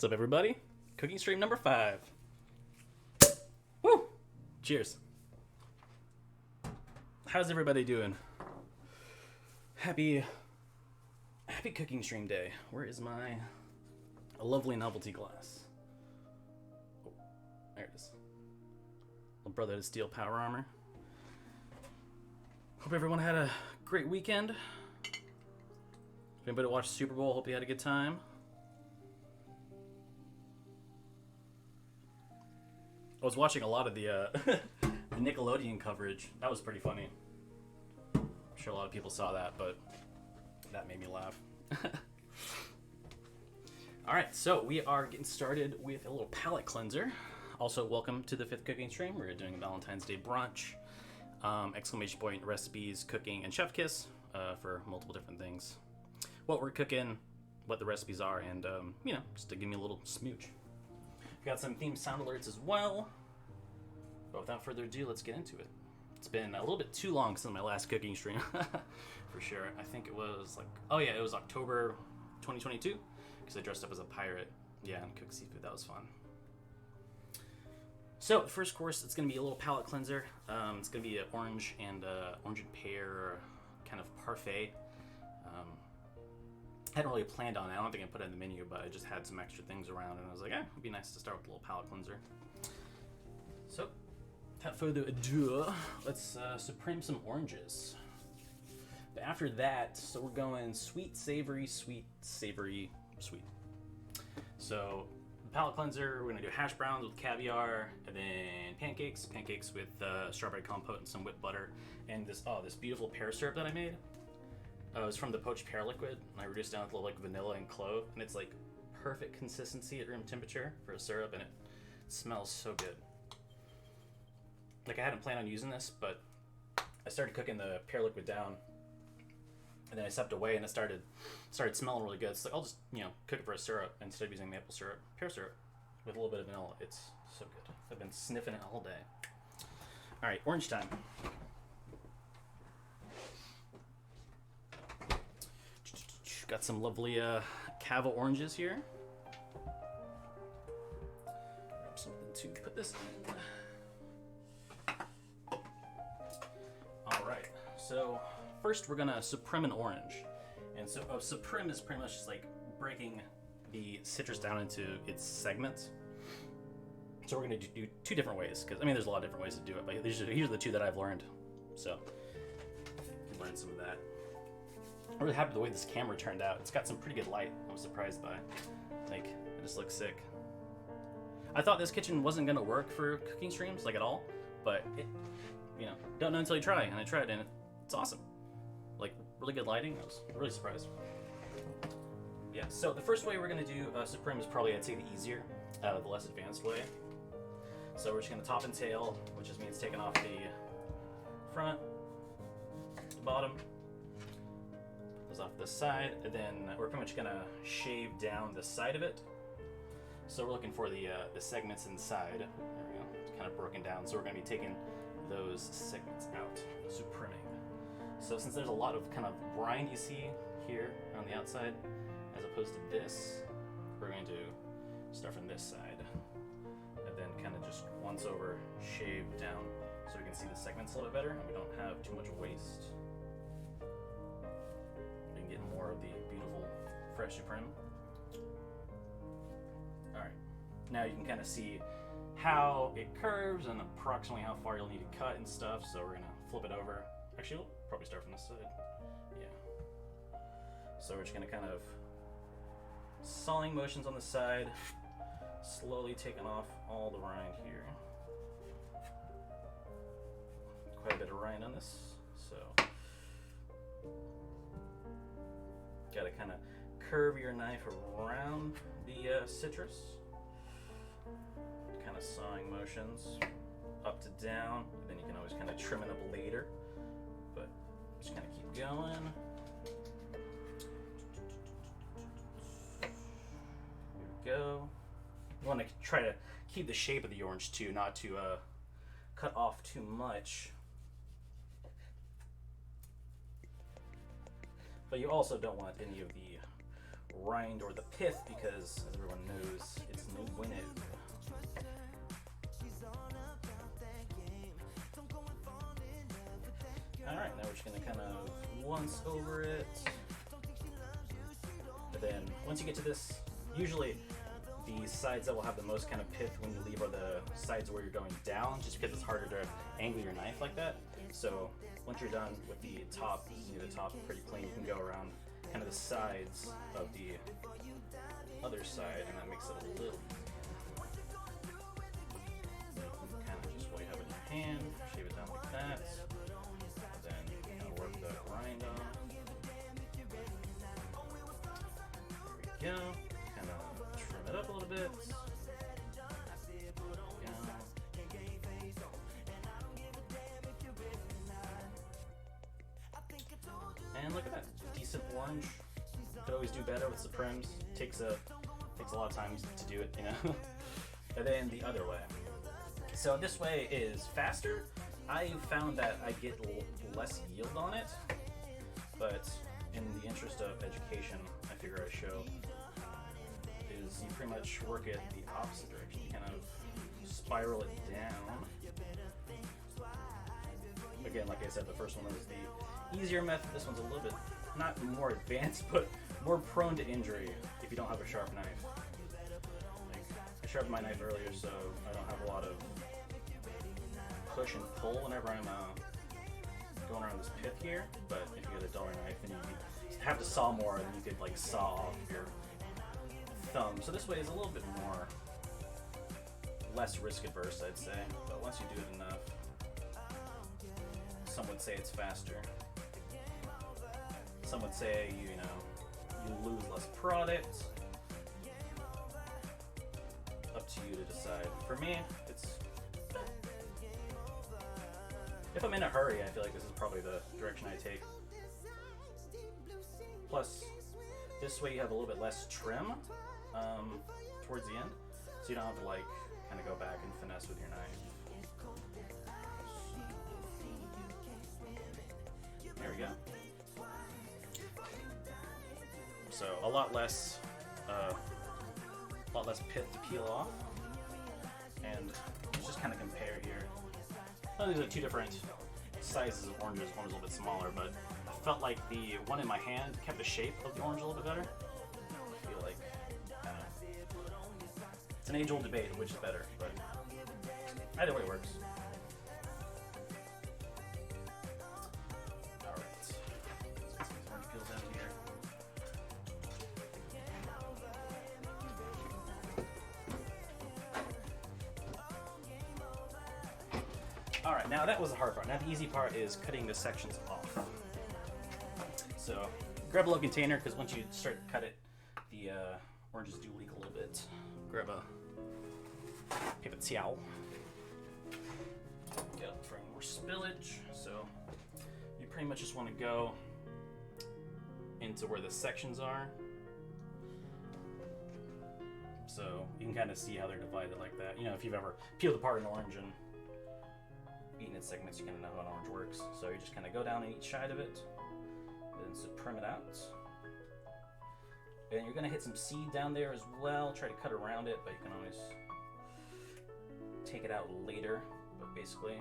What's up, everybody? Cooking stream number 5. Woo! Cheers. How's everybody doing? Happy cooking stream day. Where is my lovely novelty glass? Oh, there it is. Little brother to steel power armor. Hope everyone had a great weekend. If anybody watched Super Bowl, hope you had a good time. I was watching a lot of the the Nickelodeon coverage. That was pretty funny. I'm sure a lot of people saw that, but that made me laugh. Alright, so we are getting started with a little palate cleanser. Also, welcome to the 5th cooking stream. We're doing a Valentine's Day brunch. Exclamation point, recipes, cooking, and chef kiss for multiple different things. What we're cooking, what the recipes are, and, just to give me a little smooch. Got some themed sound alerts as well. But without further ado, let's get into it. It's been a little bit too long since my last cooking stream, for sure. I think it was it was October 2022, because I dressed up as a pirate. Yeah, and cooked seafood. That was fun. So, the first course, it's going to be a little palate cleanser. It's going to be an orange and pear kind of parfait. I hadn't really planned on it. I don't think I put it in the menu, but I just had some extra things around, and I was like, it'd be nice to start with a little palate cleanser. So, without further ado, let's supreme some oranges. But after that, so we're going sweet, savory, sweet, savory, sweet. So, the palate cleanser, we're going to do hash browns with caviar, and then pancakes with strawberry compote and some whipped butter, and this beautiful pear syrup that I made. It was from the poached pear liquid, and I reduced down with a little vanilla and clove, and it's perfect consistency at room temperature for a syrup, and it smells so good. I hadn't planned on using this, but I started cooking the pear liquid down, and then I stepped away, and it started smelling really good. So I'll just cook it for a syrup instead of using maple syrup, pear syrup with a little bit of vanilla. It's so good. I've been sniffing it all day. All right, orange time. Got some lovely cava oranges here. Grab something to put this in. Alright, so first we're gonna supreme an orange. And so supreme is pretty much just breaking the citrus down into its segments. So we're gonna do 2 different ways, because there's a lot of different ways to do it, but these are the 2 that I've learned. So you can learn some of that. I'm really happy with the way this camera turned out. It's got some pretty good light. I was surprised by. It just looks sick. I thought this kitchen wasn't gonna work for cooking streams, at all. But it, don't know until you try. And I tried, and it's awesome. Really good lighting. I was really surprised. Yeah. So the first way we're gonna do supreme is probably, I'd say, the easier, the less advanced way. So we're just gonna top and tail, which just means taking off the front, the bottom. Off the side, and then we're pretty much gonna shave down the side of it. So we're looking for the segments inside. There we go. It's kind of broken down. So we're gonna be taking those segments out, supriming. So since there's a lot of kind of brine you see here on the outside, as opposed to this, we're going to start from this side, and then kind of just once over shave down, so we can see the segments a little bit better, and we don't have too much waste. Get more of the beautiful fresh supreme. Alright, now you can kind of see how it curves and approximately how far you'll need to cut and stuff, so we're going to flip it over. Actually, we'll probably start from this side. Yeah. So we're just going to kind of sawing motions on the side, slowly taking off all the rind here. Quite a bit of rind on this, so got to kind of curve your knife around the citrus. Kind of sawing motions up to down. Then you can always kind of trim it up later. But just kind of keep going. Here we go. You want to try to keep the shape of the orange too, not to cut off too much. But you also don't want any of the rind or the pith because, as everyone knows, it's no bueno. Alright, now we're just going to kind of once over it. And then once you get to this, usually the sides that will have the most kind of pith when you leave are the sides where you're going down, just because it's harder to angle your knife like that. So once you're done with the top, you see the top pretty clean, you can go around kind of the sides of the other side, and that makes it a little kind of just what you have in your hand, shave it down like that, and then kind of work the rind on. There we go. Kind of trim it up a little bit. And look at that, decent orange. Could always do better with Supremes. Takes a lot of time to do it, you know. And then the other way. So this way is faster. I found that I get less yield on it, but in the interest of education, I figure I show is you pretty much work it the opposite direction. You kind of spiral it down. Again, like I said, the first one was the easier method. This one's a little bit, not more advanced, but more prone to injury if you don't have a sharp knife. Like, I sharpened my knife earlier, so I don't have a lot of push and pull whenever I'm going around this pith here. But if you get a duller knife, then you have to saw more, and you could like saw off your thumb. So this way is a little bit more, less risk adverse, I'd say. But once you do it enough, some would say it's faster. Some would say you lose less product. Up to you to decide. For me, it's, if I'm in a hurry, I feel like this is probably the direction I take. Plus, this way you have a little bit less trim towards the end, so you don't have to like kind of go back and finesse with your knife. There we go. So a lot less pith to peel off, and let's just kind of compare here. Well, these are two different sizes of oranges. One was a little bit smaller, but I felt like the one in my hand kept the shape of the orange a little bit better. I feel like it's an age-old debate of which is better, but either way works. Alright, now that was the hard part. Now the easy part is cutting the sections off. So, grab a little container, because once you start to cut it, the oranges do leak a little bit. Grab a paper towel. Get up for more spillage. So, you pretty much just want to go into where the sections are. So, you can kind of see how they're divided like that. You know, if you've ever peeled apart an orange and eaten its segments, you kind of know how an orange works. So you just kind of go down on each side of it, then Supreme it out. And you're going to hit some seed down there as well. Try to cut around it, but you can always take it out later. But basically,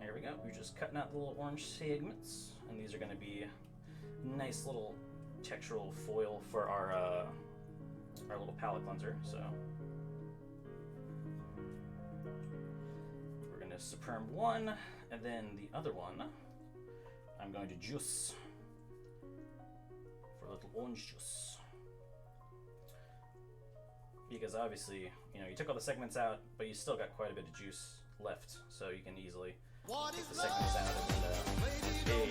there we go. We're just cutting out the little orange segments, and these are going to be nice little textural foil for our little palette cleanser. So Supreme one, and then the other one I'm going to juice for a little orange juice, because obviously, you know, you took all the segments out, but you still got quite a bit of juice left, so you can easily take the segments out and hey.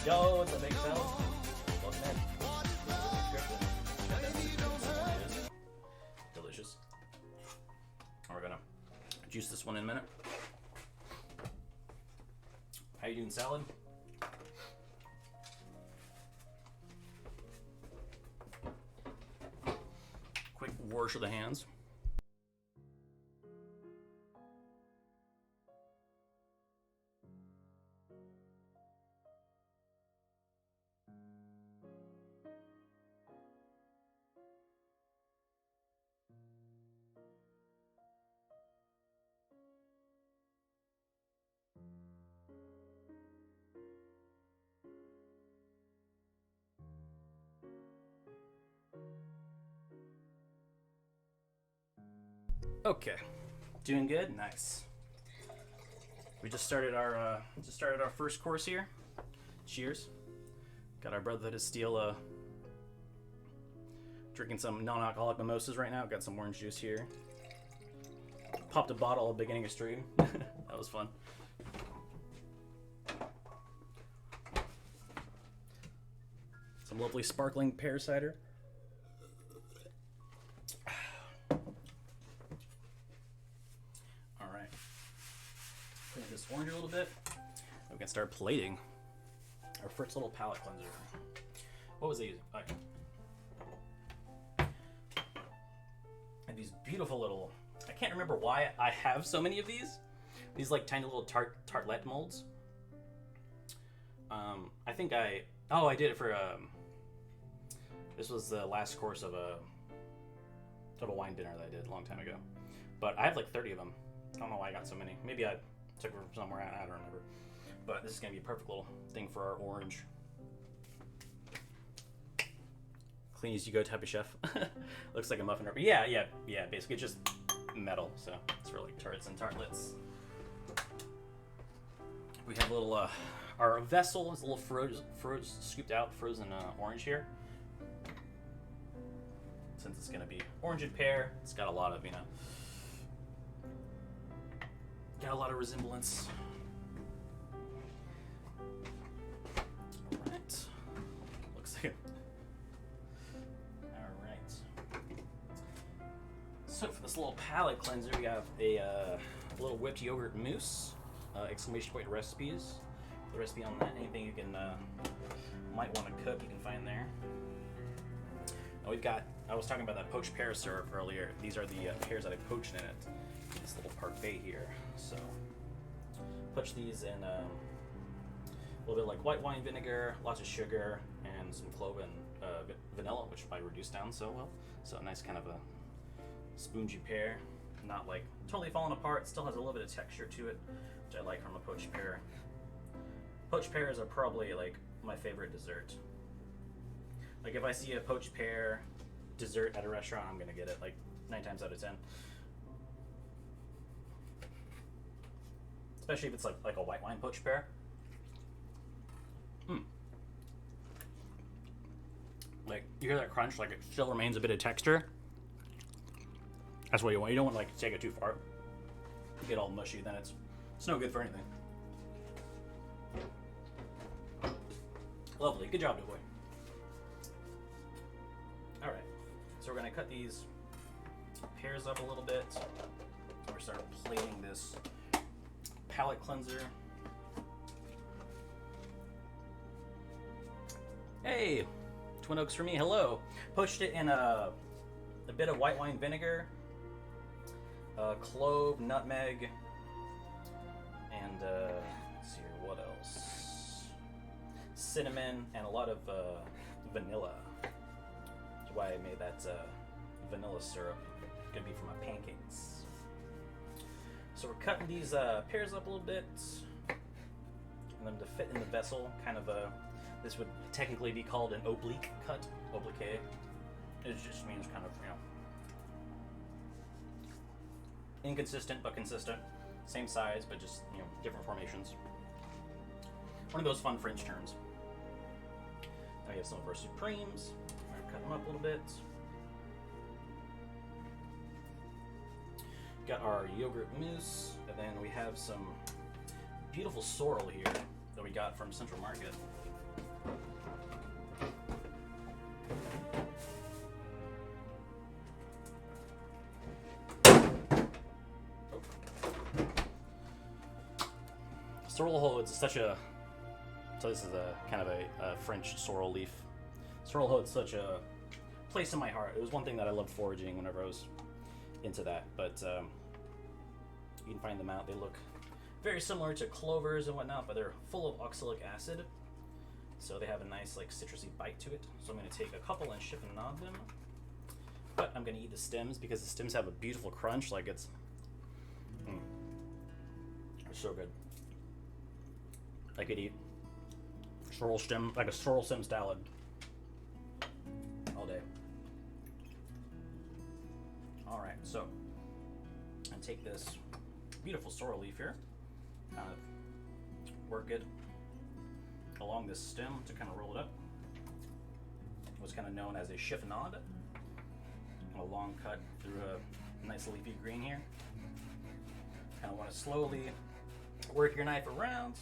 Yo, it's a big cell. Welcome in. Delicious. We're gonna juice this one in a minute. How you doing, salad? Quick wash of the hands. Okay, doing good. Nice. We just started our first course here. Cheers. Got our Brotherhood of Steel drinking some non-alcoholic mimosas right now. Got some orange juice here. Popped a bottle at the beginning of stream. That was fun. Some lovely sparkling pear cider. Alright. Clean this orange a little bit. We can start plating our first little palate cleanser. What was I using? And these beautiful little... I can't remember why I have so many of these. These like tiny little tartlet molds. I think I did it for this was the last course of a wine dinner that I did a long time ago. But I have like 30 of them. I don't know why I got so many. Maybe I took them from somewhere, I don't remember. But this is gonna be a perfect little thing for our orange. Clean as you go type of chef. Looks like a muffin wrapper. Yeah. Basically, it's just metal, so it's for like tarts and tartlets. We have a little. Our vessel is a little scooped out frozen orange here. Since it's gonna be orange and pear, it's got a lot of got a lot of resemblance. All right. Looks like it. So for this little palate cleanser, we have a little whipped yogurt mousse, exclamation point recipes. The recipe on that, anything you can might want to cook, you can find there. Now we've got, I was talking about that poached pear syrup earlier. These are the pears that I poached in it. This little parfait here. So poach these in a little bit like white wine vinegar, lots of sugar, and some clove and vanilla, which I reduced down so well. So a nice kind of a spongy pear, not like totally falling apart. It still has a little bit of texture to it, which I like from a poached pear. Poached pears are probably like my favorite dessert. Like if I see a poached pear dessert at a restaurant, I'm gonna get it like 9 times out of 10. Especially if it's like a white wine poached pear. Like you hear that crunch, like it still remains a bit of texture. That's what you want. You don't want to like take it too far. You get all mushy, then it's no good for anything. Lovely. Good job, Doughboi. Alright. So we're going to cut these pears up a little bit. We're start plating this palate cleanser. Hey! Twin Oaks for me. Hello. Poached it in a bit of white wine vinegar, clove, nutmeg, and let's see here, what else? Cinnamon and a lot of vanilla. That's why I made that vanilla syrup. Gonna be for my pancakes. So we're cutting these pears up a little bit, and them to fit in the vessel. Kind of this would technically be called an oblique cut, oblique. It just means kind of, inconsistent but consistent. Same size, but just, different formations. One of those fun French terms. Now we have some of our Supremes. We're gonna cut them up a little bit. Got our yogurt mousse, and then we have some beautiful sorrel here that we got from Central Market. Sorrel is such a... So this is a kind of a French sorrel leaf. Sorrel is such a place in my heart. It was one thing that I loved foraging whenever I was into that. But you can find them out. They look very similar to clovers and whatnot, but they're full of oxalic acid. So they have a nice citrusy bite to it. So I'm going to take a couple and chiffonade them. But I'm going to eat the stems because the stems have a beautiful crunch. Like it's so good. I could eat sorrel stem, like a sorrel stem salad, all day. All right, so And take this beautiful sorrel leaf here, kind of work it along this stem to kind of roll it up. What's kind of known as a chiffonade. A long cut through a nice leafy green here. Kind of want to slowly work your knife around.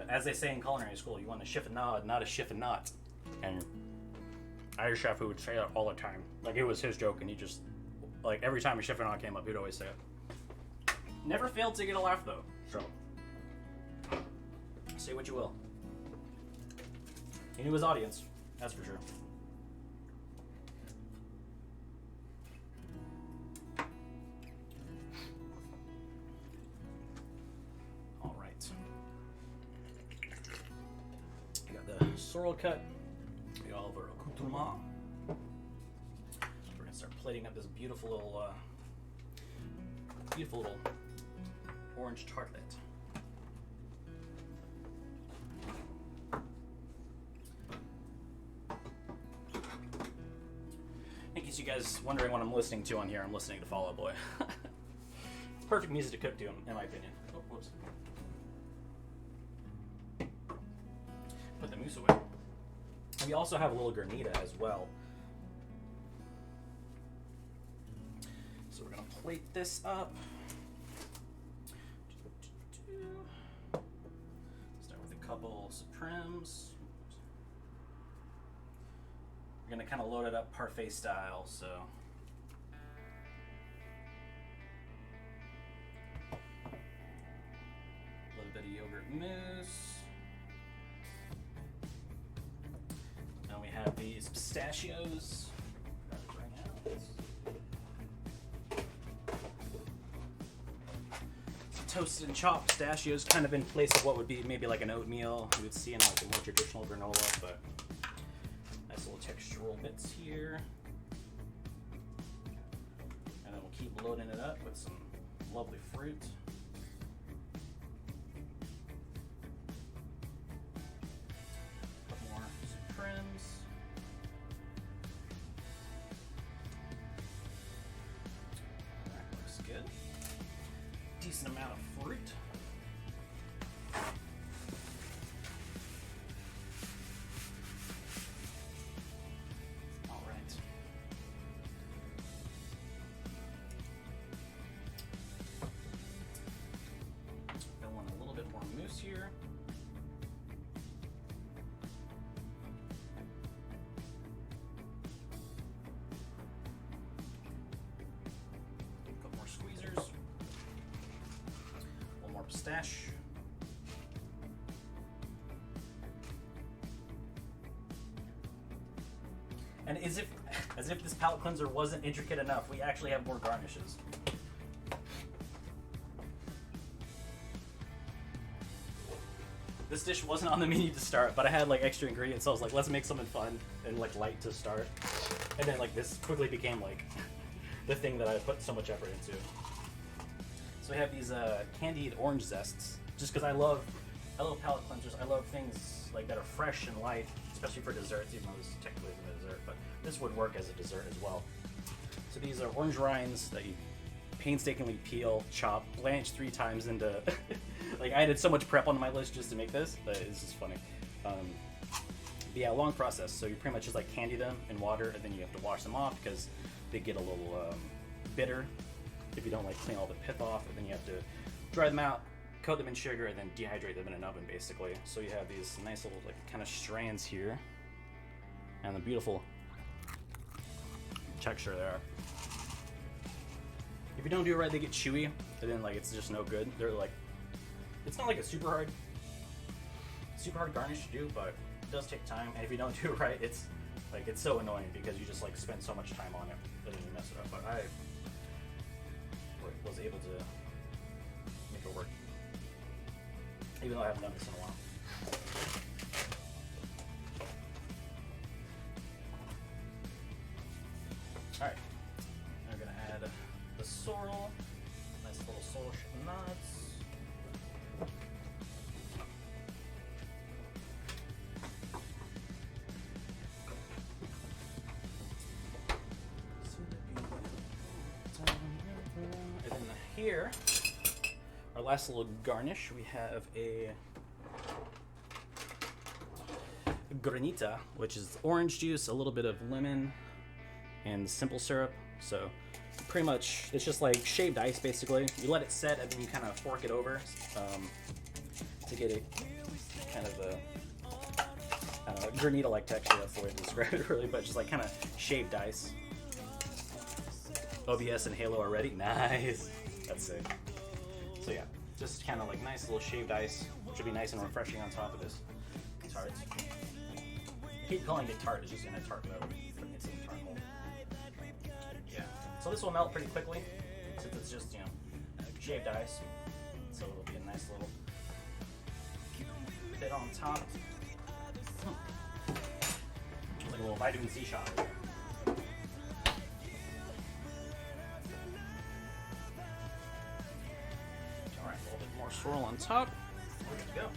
As they say in culinary school, you want a chiffonade, not a chiffonade. And Irish chef who would say that all the time. Like, it was his joke, and he just, like, every time a chiffonade came up, he'd always say it. Never failed to get a laugh, though. So, say what you will. He knew his audience, that's for sure. All right. We got the sorrel cut. We got all of our accoutrement. We're gonna start plating up this beautiful little orange tartlet. In case you guys wondering what I'm listening to on here, I'm listening to Fall Out Boy. Perfect music to cook to, in my opinion. Oh, whoops. Put the mousse away. And we also have a little granita as well. So we're gonna plate this up. Start with a couple Supremes. We're gonna kind of load it up parfait style, so. A little bit of yogurt mousse. Then we have these pistachios. Toasted and chopped pistachios, kind of in place of what would be maybe like an oatmeal you would see in like a more traditional granola, but nice little textural bits here. And then we'll keep loading it up with some lovely fruit. A couple more Supremes. That looks good. Decent amount of fruit. All right. I want a little bit more mousse here. A couple more squeezers. Pistache. And as if this palate cleanser wasn't intricate enough, we actually have more garnishes. This dish wasn't on the menu to start, but I had like extra ingredients, so I was like, let's make something fun and like light to start. And then like this quickly became like the thing that I put so much effort into. So we have these candied orange zests, just because I love palate cleansers. I love things like that are fresh and light, especially for desserts, even though this technically isn't a dessert, but this would work as a dessert as well. So these are orange rinds that you painstakingly peel, chop, blanch 3 times into, like I did so much prep on my list just to make this, but it's just funny. But yeah, long process. So you pretty much just like candy them in water, and then you have to wash them off because they get a little bitter if you don't like clean all the pith off, and then you have to dry them out, coat them in sugar, and then dehydrate them in an oven basically. So you have these nice little like kind of strands here, and the beautiful texture there. If you don't do it right, they get chewy, and then like it's just no good. They're like, it's not like a super hard garnish to do, but it does take time. And if you don't do it right, it's like it's so annoying because you just like spend so much time on it, and then you mess it up. But I was able to make it work, even though I haven't done this in a while. All right, now we're gonna add the sorrel, nice little sorrel nuts. here, our last little garnish, we have a granita, which is orange juice, a little bit of lemon, and simple syrup. So pretty much it's just like shaved ice basically. You let it set and then you kind of fork it over to get a kind of a granita-like texture. That's the way to describe it really, but just like kind of shaved ice. OBS and Halo are ready. Nice. That's sick. So yeah, just kind of like nice little shaved ice, which would be nice and refreshing on top of this tart. I keep calling it tart, it's just in a tart mode. It's in a tart mold. Yeah. So this will melt pretty quickly, since it's just, you know, shaved ice. So it'll be a nice little bit on top. Like a little vitamin C shot. Alright, a little bit more swirl on top. We're good to go.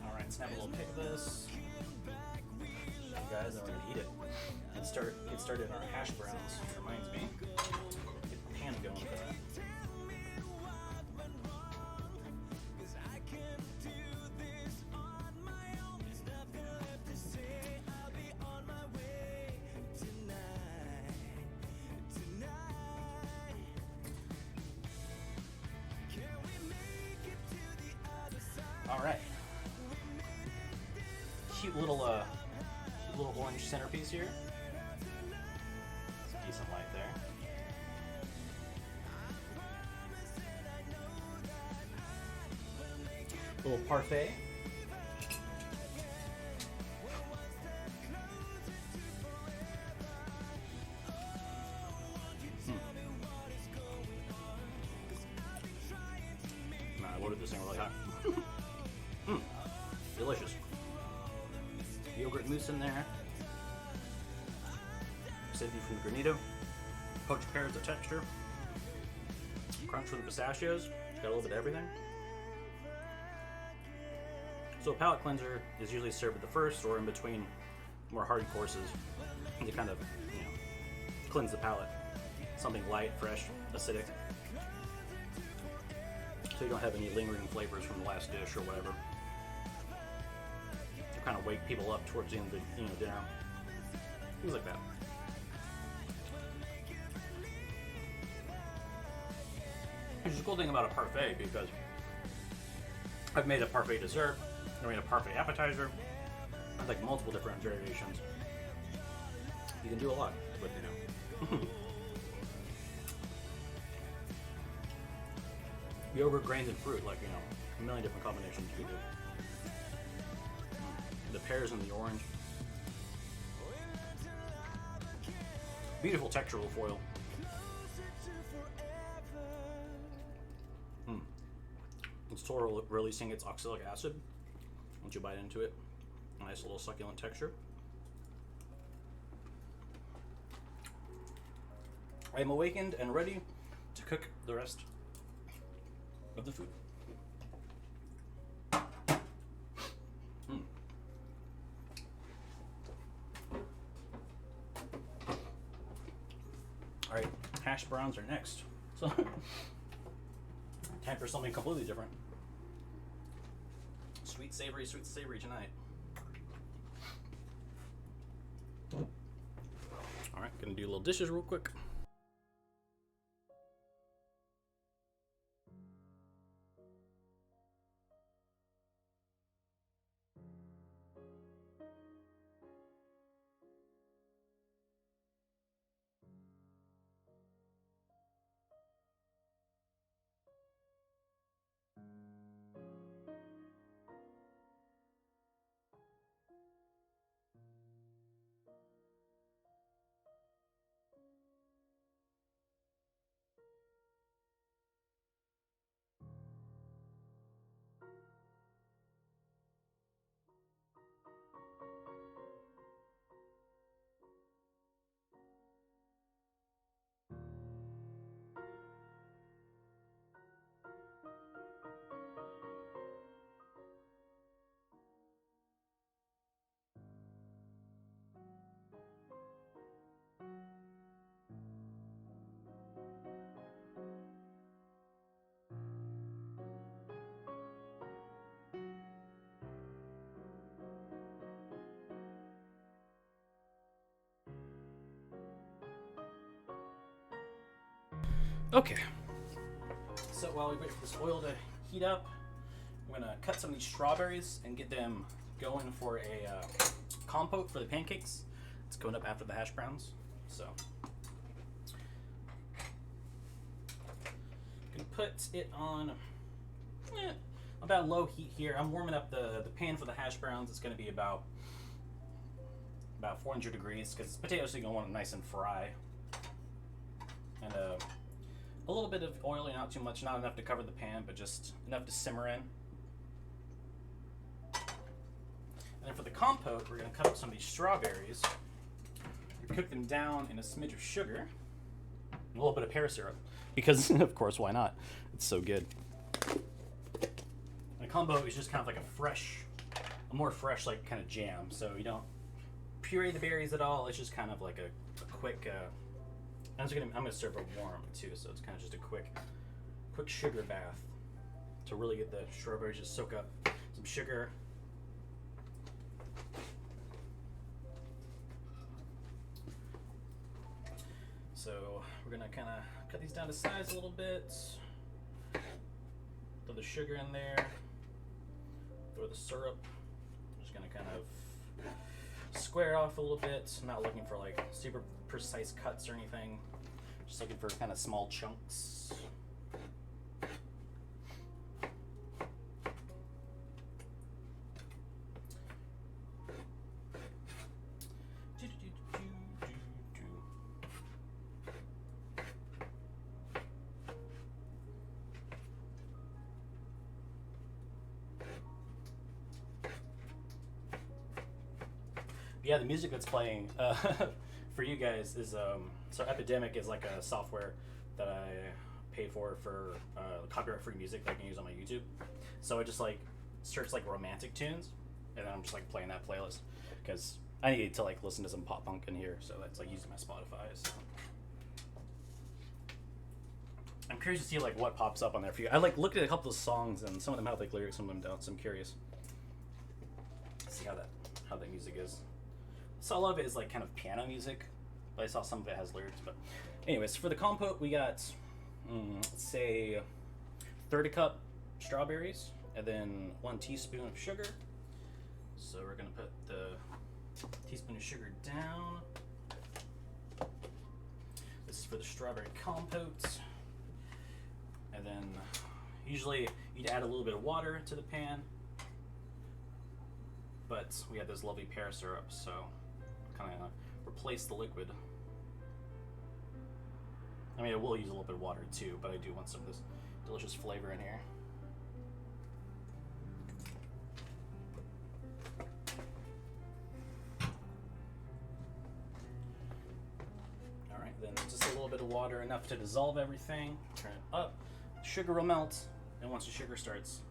Alright, snap a little pick of this. Guys, and we're gonna eat it. Get started on our hash browns. Reminds me. Get the pan going for that. All right. Cute little orange centerpiece here. It's decent light there. Little parfait. I loaded this thing really hot. Delicious. Yogurt mousse in there. Acidity from the granito. Poached pears, the texture. Crunch from the pistachios. Got a little bit of everything. So a palate cleanser is usually served at the first or in between more hearty courses to kind of, you know, cleanse the palate. Something light, fresh, acidic. So you don't have any lingering flavors from the last dish or whatever. To kind of wake people up towards the end of the dinner. Things like that. Which is a cool thing about a parfait, because I've made a parfait dessert, I made a parfait appetizer, I've like multiple different variations. You can do a lot with, you know. Yogurt, grains, and fruit, like, you know, a million different combinations you can do. The pears and the orange. Beautiful textural foil. It's totally releasing its oxalic acid once you bite into it. A nice little succulent texture. I am awakened and ready to cook the rest of the food. Alright, hash browns are next. So time for something completely different. Sweet savory tonight. Alright, gonna do little dishes real quick. Okay. So while we wait for this oil to heat up, I'm gonna cut some of these strawberries and get them going for a compote for the pancakes. It's going up after the hash browns. So I'm gonna put it on about low heat here. I'm warming up the pan for the hash browns. It's gonna be about 400 degrees because potatoes are gonna want it nice and fry. And a little bit of oil, not too much, not enough to cover the pan, but just enough to simmer in. And then for the compote, we're going to cut up some of these strawberries, cook them down in a smidge of sugar, and a little bit of pear syrup, because of course, why not? It's so good. And a compote is just kind of like a more fresh like kind of jam. So you don't puree the berries at all. It's just kind of like a quick. I'm gonna serve it warm too, so it's kind of just a quick sugar bath to really get the strawberries just soak up some sugar. So we're gonna kind of cut these down to size a little bit. Throw the sugar in there. Throw the syrup. I'm just gonna kind of square off a little bit. I'm not looking for like super precise cuts or anything. Just looking for kind of small chunks. Yeah, the music that's playing for you guys is so Epidemic is like a software that I pay for copyright-free music that I can use on my YouTube. So I just like search like romantic tunes, and then I'm just like playing that playlist because I need to like listen to some pop punk in here. So that's like using my Spotify. So I'm curious to see like what pops up on there for you. I like looked at a couple of songs, and some of them have like lyrics, some of them don't. So I'm curious. Let's see how that music is. So a lot of it is like kind of piano music, but I saw some of it has lyrics. But anyways, for the compote, we got, let's say, 30 cup strawberries, and then 1 teaspoon of sugar. So we're gonna put the teaspoon of sugar down. This is for the strawberry compote. And then usually you'd add a little bit of water to the pan, but we have this lovely pear syrup, so kind of replace the liquid. I mean, I will use a little bit of water too, but I do want some of this delicious flavor in here. All right, then just a little bit of water, enough to dissolve everything. Turn it up. Sugar will melt, and once the sugar starts,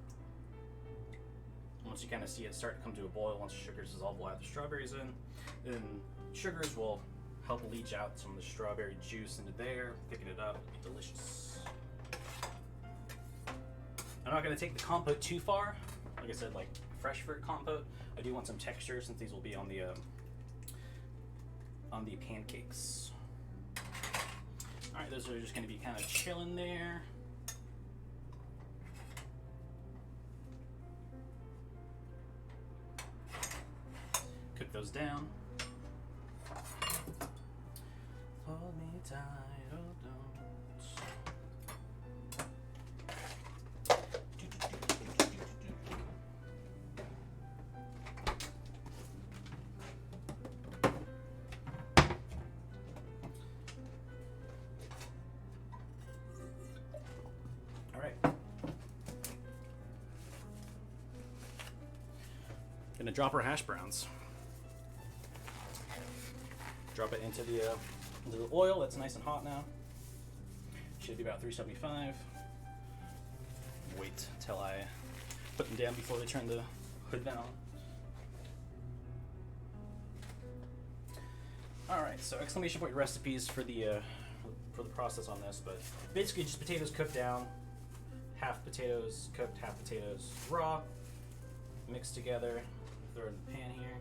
once you kind of see it start to come to a boil, once the sugar's dissolved, we'll add the strawberries in. Then sugars will help leach out some of the strawberry juice into there, picking it up. It'll be delicious. I'm not going to take the compote too far. Like I said, like fresh fruit compote. I do want some texture since these will be on the pancakes. All right, those are just going to be kind of chilling there. Cook those down. Hold me tight, oh All right. Gonna drop our hash browns. Drop it into the oil. That's nice and hot now. Should be about 375. Wait till I put them down before they turn the hood down. All right, so exclamation point recipes for the process on this, but basically just potatoes cooked down, half potatoes cooked, half potatoes raw, mixed together. Throw it in the pan here.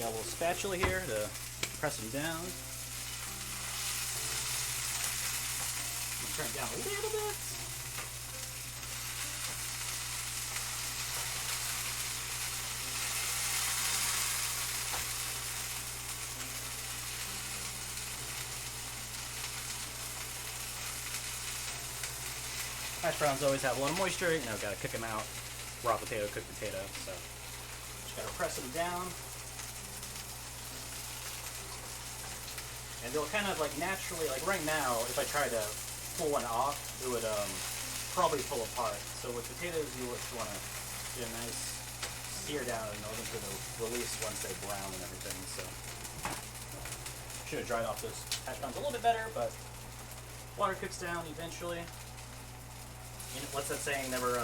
Got a little spatula here to press them down. Turn it down a little bit. Hash browns always have a lot of moisture, you know, gotta cook them out. Raw potato, cooked potato, so just gotta press them down. And they'll kind of like naturally, like right now, if I try to pull one off, it would probably pull apart. So with potatoes, you just want to get a nice sear down in order for the release once they brown and everything. So should have dried off those hash browns a little bit better, but water cooks down eventually. You know, what's that saying? Never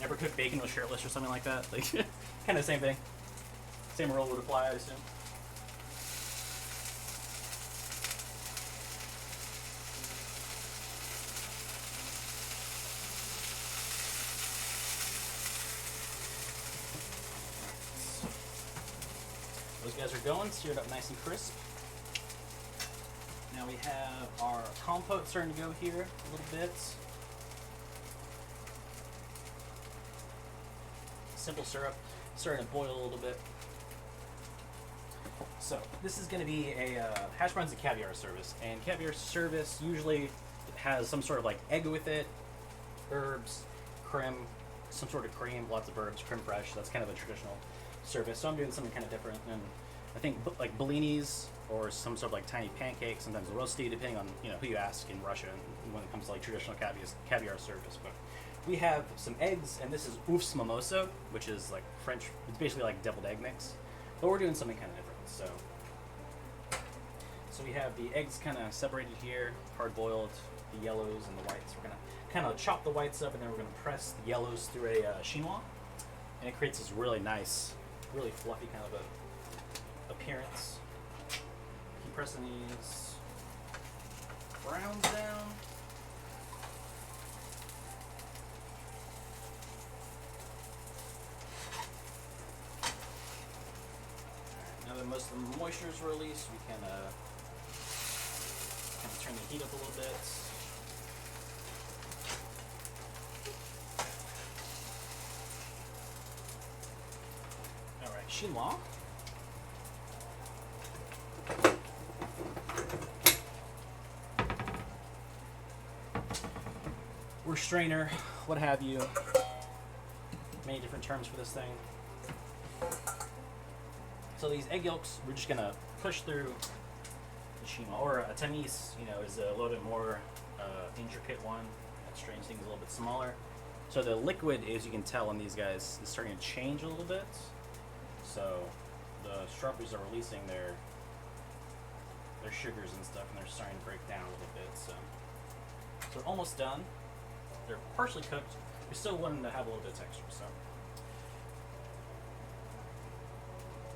cook bacon with shirtless or something like that. Like kind of the same thing. Same rule would apply, I assume. Those guys are going, seared up nice and crisp. Now we have our compote starting to go here a little bit. Simple syrup starting to boil a little bit. So this is going to be a hash browns and caviar service, and caviar service usually has some sort of like egg with it, herbs, creme, some sort of cream, lots of herbs, creme fraiche. That's kind of a traditional service. So I'm doing something kind of different, and I think like bellinis or some sort of like tiny pancakes, sometimes roasty, depending on who you ask in Russia when it comes to like traditional caviar service. But we have some eggs, and this is oufs mimosa, which is like French. It's basically like deviled egg mix, but we're doing something kind of different. So we have the eggs kind of separated here, hard boiled, the yellows and the whites. We're gonna kind of chop the whites up, and then we're gonna press the yellows through a chinois, and it creates this really nice, really fluffy kind of a appearance. Keep pressing these browns down. Now that most of the moisture is released, we can kind of turn the heat up a little bit. All right, chinois. Or strainer, what have you. Many different terms for this thing. So these egg yolks, we're just gonna push through the chinois, or a tamise, is a little bit more intricate one. That strains things a little bit smaller. So the liquid, as you can tell on these guys, is starting to change a little bit. So the strawberries are releasing their sugars and stuff, and they're starting to break down a little bit. So they're almost done. They're partially cooked. We still want them to have a little bit of texture.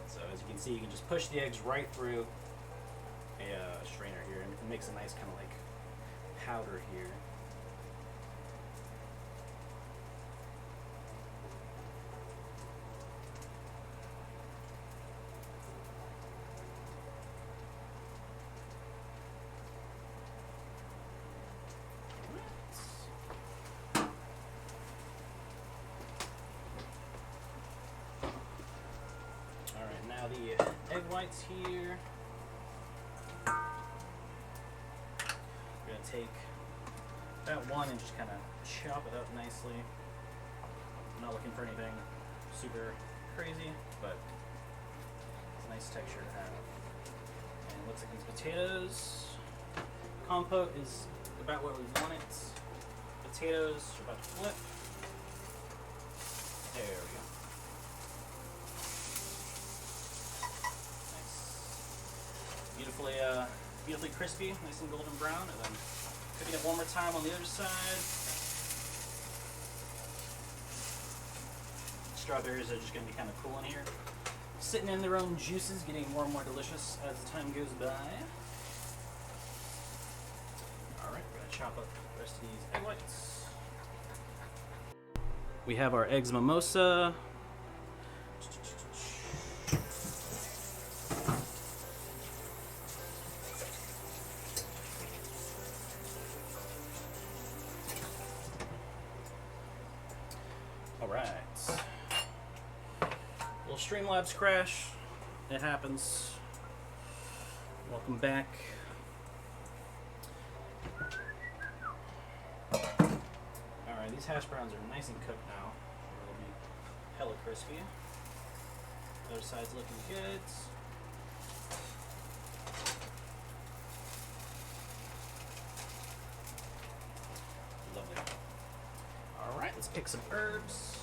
So as you can see, you can just push the eggs right through a strainer here, and it makes a nice kind of like powder here. Now the egg whites here. We're going to take that one and just kind of chop it up nicely. I'm not looking for anything super crazy, but it's a nice texture to have. And it looks like these potatoes. Compote is about what we want it. Potatoes are about to flip. There we go. Beautifully crispy, nice and golden brown, and then cooking it one more time on the other side. Strawberries are just going to be kind of cool in here, sitting in their own juices, getting more and more delicious as the time goes by. Alright, we're going to chop up the rest of these egg whites. We have our eggs mimosa. right. Little Streamlabs crash. It happens. Welcome back. Alright, these hash browns are nice and cooked now. They'll be hella crispy. Other side's looking good. Lovely. Alright, let's pick some herbs.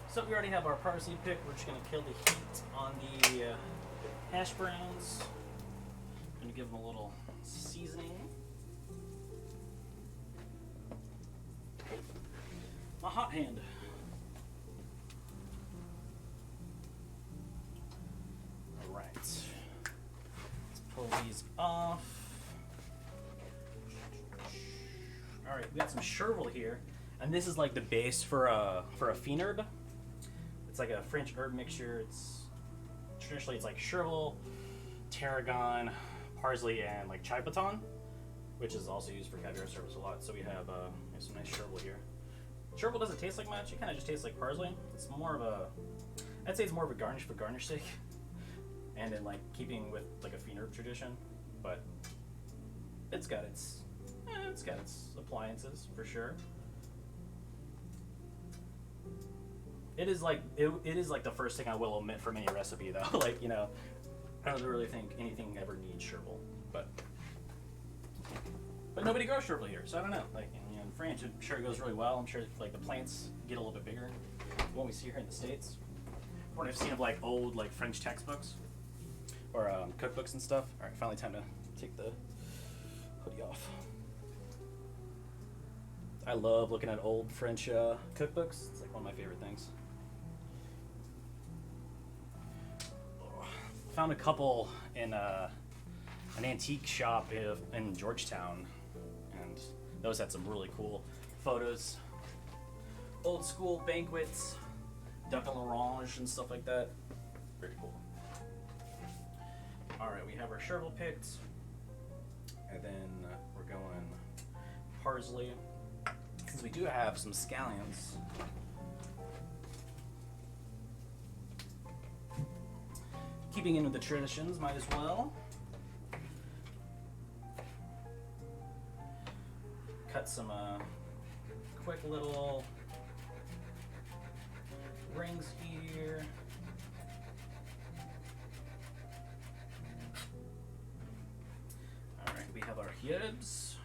So we already have our parsley picked. We're just going to kill the heat on the hash browns. I'm going to give them a little seasoning. My hot hand. All right. Let's pull these off. All right, we got some chervil here, and this is like the base for a fiend herb. It's like a French herb mixture. It's traditionally it's like chervil, tarragon, parsley, and like chipotle, which is also used for caviar service a lot. So we have some nice chervil here. Chervil doesn't taste like much. It kind of just tastes like parsley. It's more of a, I'd say it's more of a garnish for garnish sake, and in like keeping with like a fiend herb tradition. But it's got its appliances for sure. It is like the first thing I will omit from any recipe though. Like, you know, I don't really think anything ever needs chervil, but nobody grows chervil here, so I don't know. Like in France, I'm sure it goes really well. I'm sure like the plants get a little bit bigger than what we see here in the States. What I've seen of like old like French textbooks or cookbooks and stuff. All right, finally time to take the hoodie off. I love looking at old French cookbooks. It's like one of my favorite things. Found a couple in an antique shop in Georgetown, and those had some really cool photos. Old school banquets, duck à l'orange and stuff like that. Very cool. All right, we have our chervil picked, and then we're going parsley. Since we do have some scallions, keeping in with the traditions, might as well. Cut some quick little rings here. All right, we have our herbs.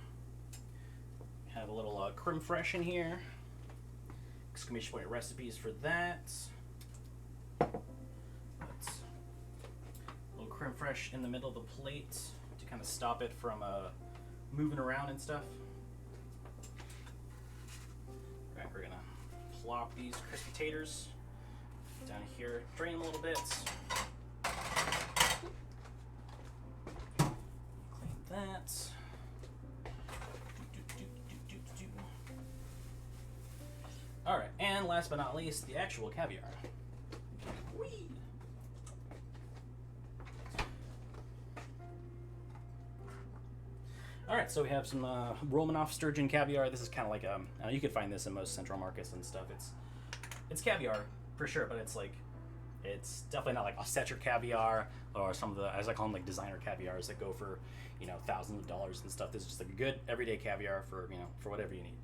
Have a little creme fraiche in here. Exclamation point recipes for that. Let's a little creme fraiche in the middle of the plate to kind of stop it from moving around and stuff. All right, we're gonna plop these crispy taters down here, drain them a little bit. Clean that. Alright, and last but not least, the actual caviar. Whee! Alright, so we have some Romanov sturgeon caviar. This is kind of like you could find this in most central markets and stuff. It's caviar for sure, but it's definitely not like Osseter caviar or some of the, as I call them, like designer caviars that go for, you know, thousands of dollars and stuff. This is just like a good everyday caviar for, you know, for whatever you need.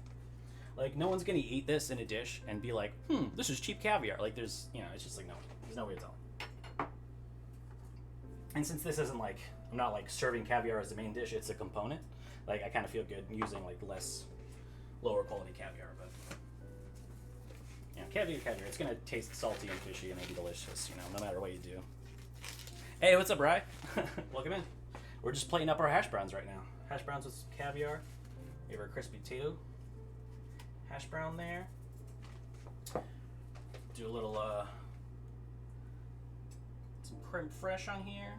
Like, no one's gonna eat this in a dish and be like, this is cheap caviar. Like, there's, you know, it's just like, no, there's no way to tell. And since this isn't like, I'm not like serving caviar as the main dish, it's a component. Like, I kind of feel good using like lower quality caviar, but you know, caviar, it's gonna taste salty and fishy and maybe delicious, you know, no matter what you do. Hey, what's up, Rye? Welcome in. We're just plating up our hash browns right now. Hash browns with caviar. We have our crispy potato hash brown there. Do a little some creme fraiche on here.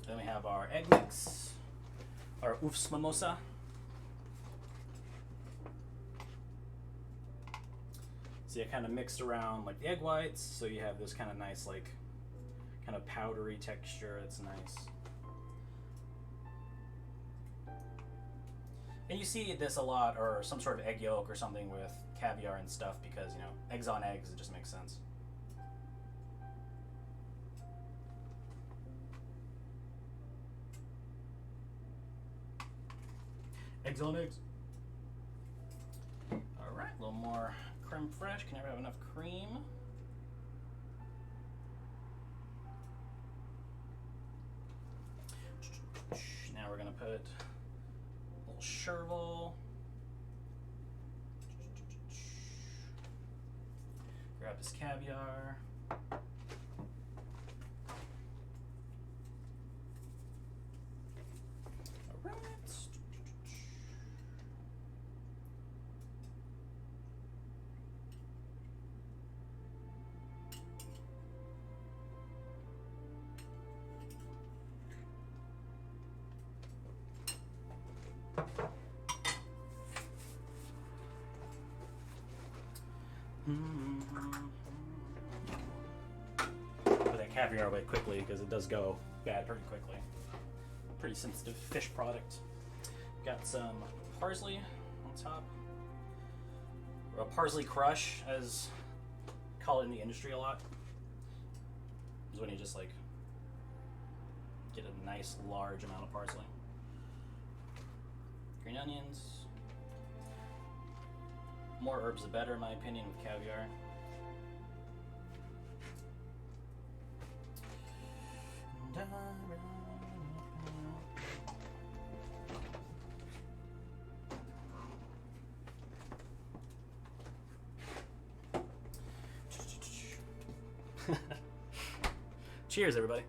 Then we have our egg mix, our oofs mimosa. So you kind of mixed around like the egg whites, so you have this kind of nice like kind of powdery texture. It's nice. And you see this a lot, or some sort of egg yolk or something with caviar and stuff, because, you know, eggs on eggs, it just makes sense. Eggs on eggs. Alright, a little more creme fraiche. Can never have enough cream. Now we're going to put a little chervil. Grab this caviar. Alright. Put that caviar away quickly because it does go bad pretty quickly. Pretty sensitive fish product. Got some parsley on top. Or a parsley crush, as call it in the industry a lot. Is when you just like get a nice large amount of parsley. Green onions. More herbs the better, in my opinion, with caviar. Cheers, everybody.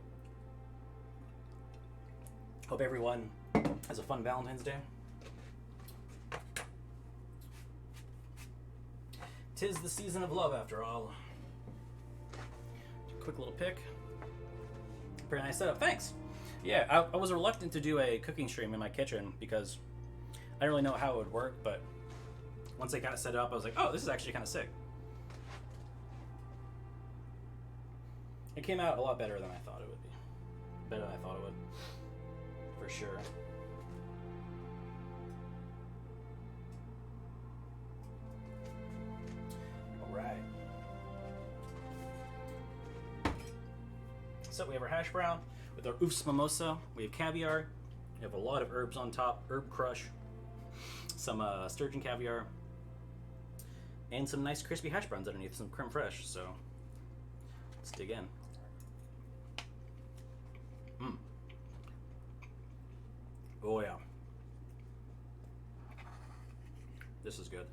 Hope everyone has a fun Valentine's Day. 'Tis the season of love, after all. Quick little pick. Pretty nice setup. Thanks. Yeah, I was reluctant to do a cooking stream in my kitchen because I didn't really know how it would work, but once I got it set up, I was like, oh, this is actually kind of sick. It came out a lot better than I thought it would be. Better than I thought it would. For sure. Alright. So we have our hash brown with our oofs mimosa. We have caviar. We have a lot of herbs on top. Herb crush. Some sturgeon caviar. And some nice crispy hash browns underneath. Some creme fraiche. So let's dig in. Oh yeah. This is good.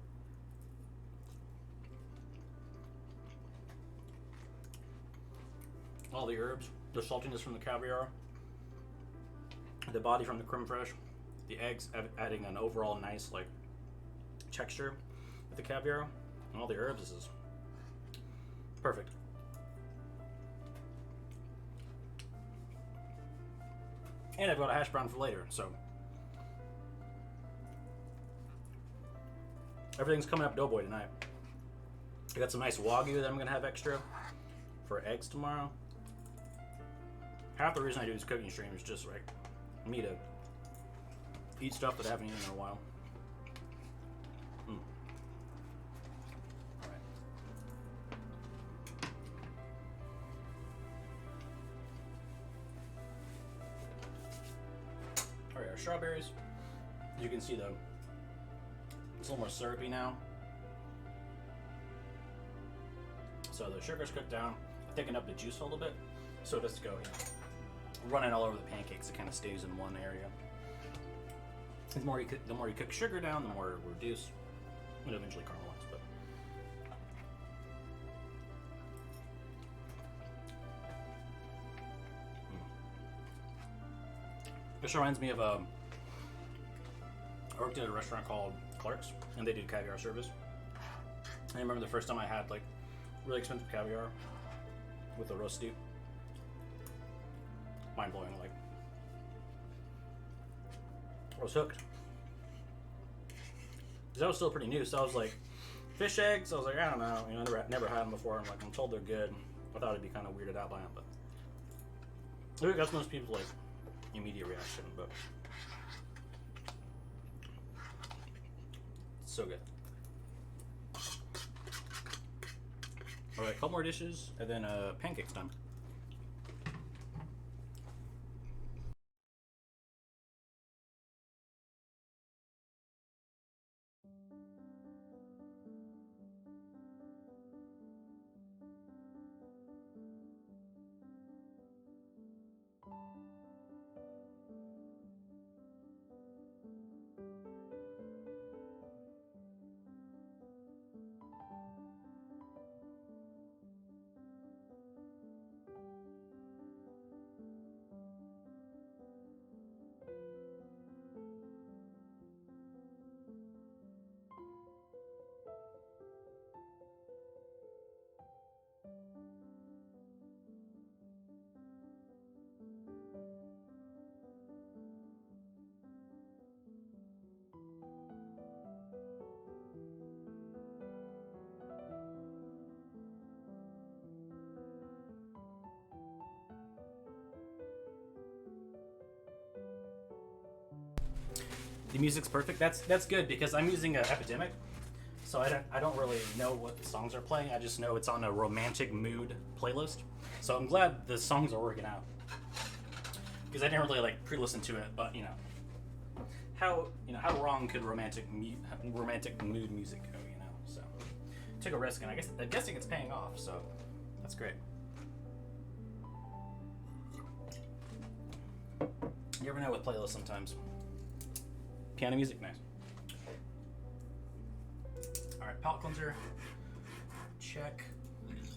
All the herbs, the saltiness from the caviar, the body from the creme fraiche, the eggs adding an overall nice like texture with the caviar, and all the herbs. This is perfect. And I've got a hash brown for later, so everything's coming up Doughboi tonight. I got some nice Wagyu that I'm gonna have extra for eggs tomorrow. Half the reason I do this cooking stream is just like me to eat stuff that I haven't eaten in a while. Alright. Alright, our strawberries. As you can see though, it's a little more syrupy now. So the sugar's cooked down, thicken up the juice a little bit, so it doesn't go, running all over the pancakes. It kind of stays in one area. The more you cook sugar down, the more it will reduce. It eventually caramelize. But this reminds me of I worked at a restaurant called Clark's, and they did caviar service. I remember the first time I had like really expensive caviar with a roast stew. Mind blowing, like I was hooked. Because I was still pretty new, so I was like, fish eggs? I was like, I don't know. You know, never had them before. I'm like, I'm told they're good. I thought I'd be kind of weirded out by them, but I think that's most people's like immediate reaction, but it's so good. All right, a couple more dishes, and then pancakes time. The music's perfect. That's good because I'm using an Epidemic, so I don't really know what songs are playing. I just know it's on a romantic mood playlist. So I'm glad the songs are working out because I didn't really like pre-listen to it, but how wrong could romantic mood music go? So took a risk, and I'm guessing it's paying off. So that's great. You never know with playlists sometimes. Piano music, nice. All right, palate cleanser, check.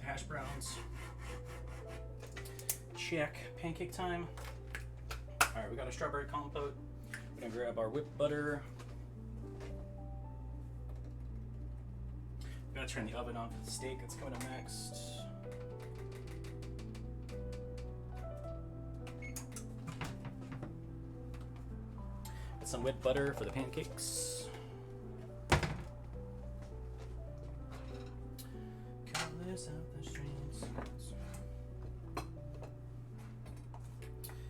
Hash browns, check. Pancake time. All right, we got a strawberry compote. We're gonna grab our whipped butter. We gotta turn the oven on for the steak. That's coming up next. Some whipped butter for the pancakes. Colors of the streets.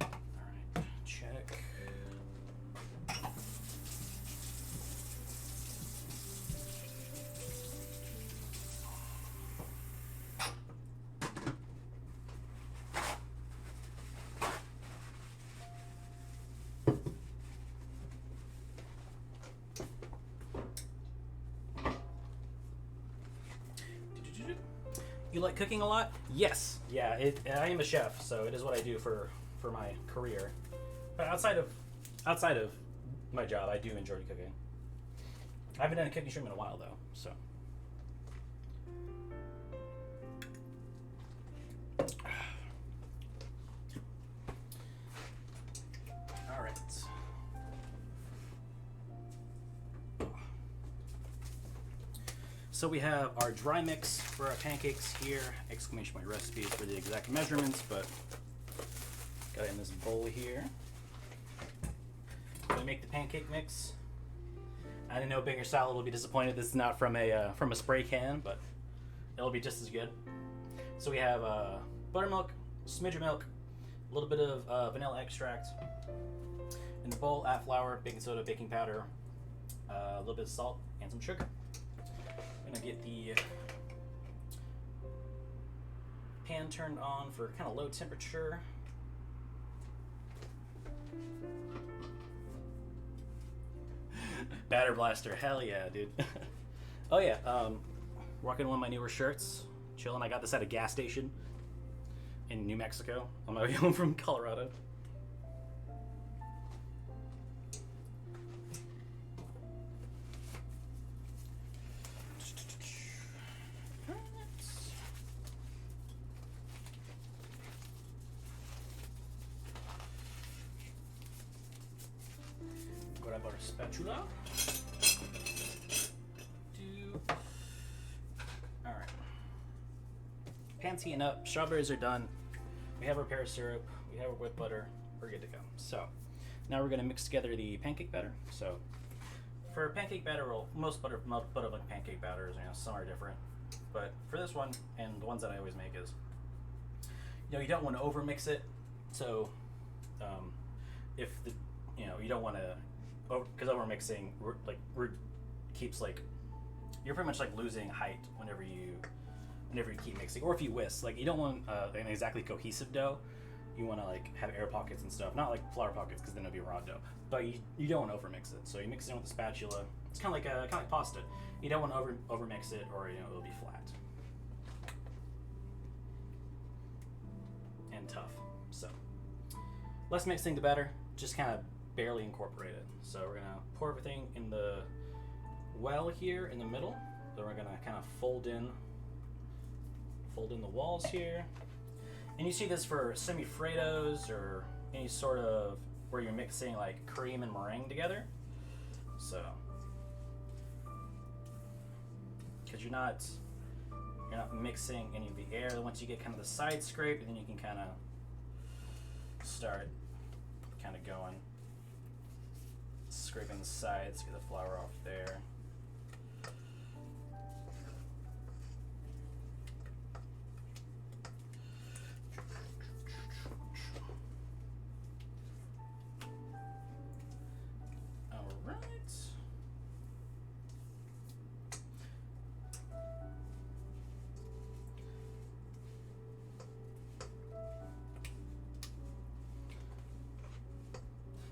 Alright, check. You like cooking a lot? Yes. Yeah, I am a chef, so it is what I do for my career. But outside of my job, I do enjoy cooking. I haven't done a cooking stream in a while though, so. All right. So we have our dry mix for our pancakes here. Exclamation point recipes for the exact measurements, but got it in this bowl here. Gonna make the pancake mix. I didn't know Bigger Salad will be disappointed. This is not from a spray can, but it'll be just as good. So we have buttermilk, smidge of milk, a little bit of vanilla extract. In the bowl, add flour, baking soda, baking powder, a little bit of salt, and some sugar. I'm gonna get the pan turned on for kind of low temperature. Batter blaster, hell yeah, dude. Oh yeah, rocking one of my newer shirts, chilling. I got this at a gas station in New Mexico on my way home from Colorado. Grab our spatula. Alright. Pan's heating up. Strawberries are done. We have our pear syrup. We have our whipped butter. We're good to go. So, Now we're going to mix together the pancake batter. So for pancake batter, well, most buttermilk pancake batters, some are different. But for this one, and the ones that I always make is, you don't want to over mix it. So if the, you don't want to, because over mixing keeps you're pretty much losing height whenever you keep mixing, or if you whisk. You don't want an exactly cohesive dough. You want to have air pockets and stuff, not flour pockets, because then it'll be raw dough. But you don't want to over mix it. So you mix it in with a spatula. It's kind of like pasta. You don't want to over mix it, or it'll be flat and tough. So less mixing the batter, just kind of barely incorporate it. So we're gonna pour everything in the well here in the middle. Then we're gonna kind of fold in the walls here. And you see this for semi-Fredos or any sort of where you're mixing cream and meringue together. So, because you're not mixing any of the air. Once you get kind of the side scraped, then you can kind of start going, scraping the sides, get the flour off there.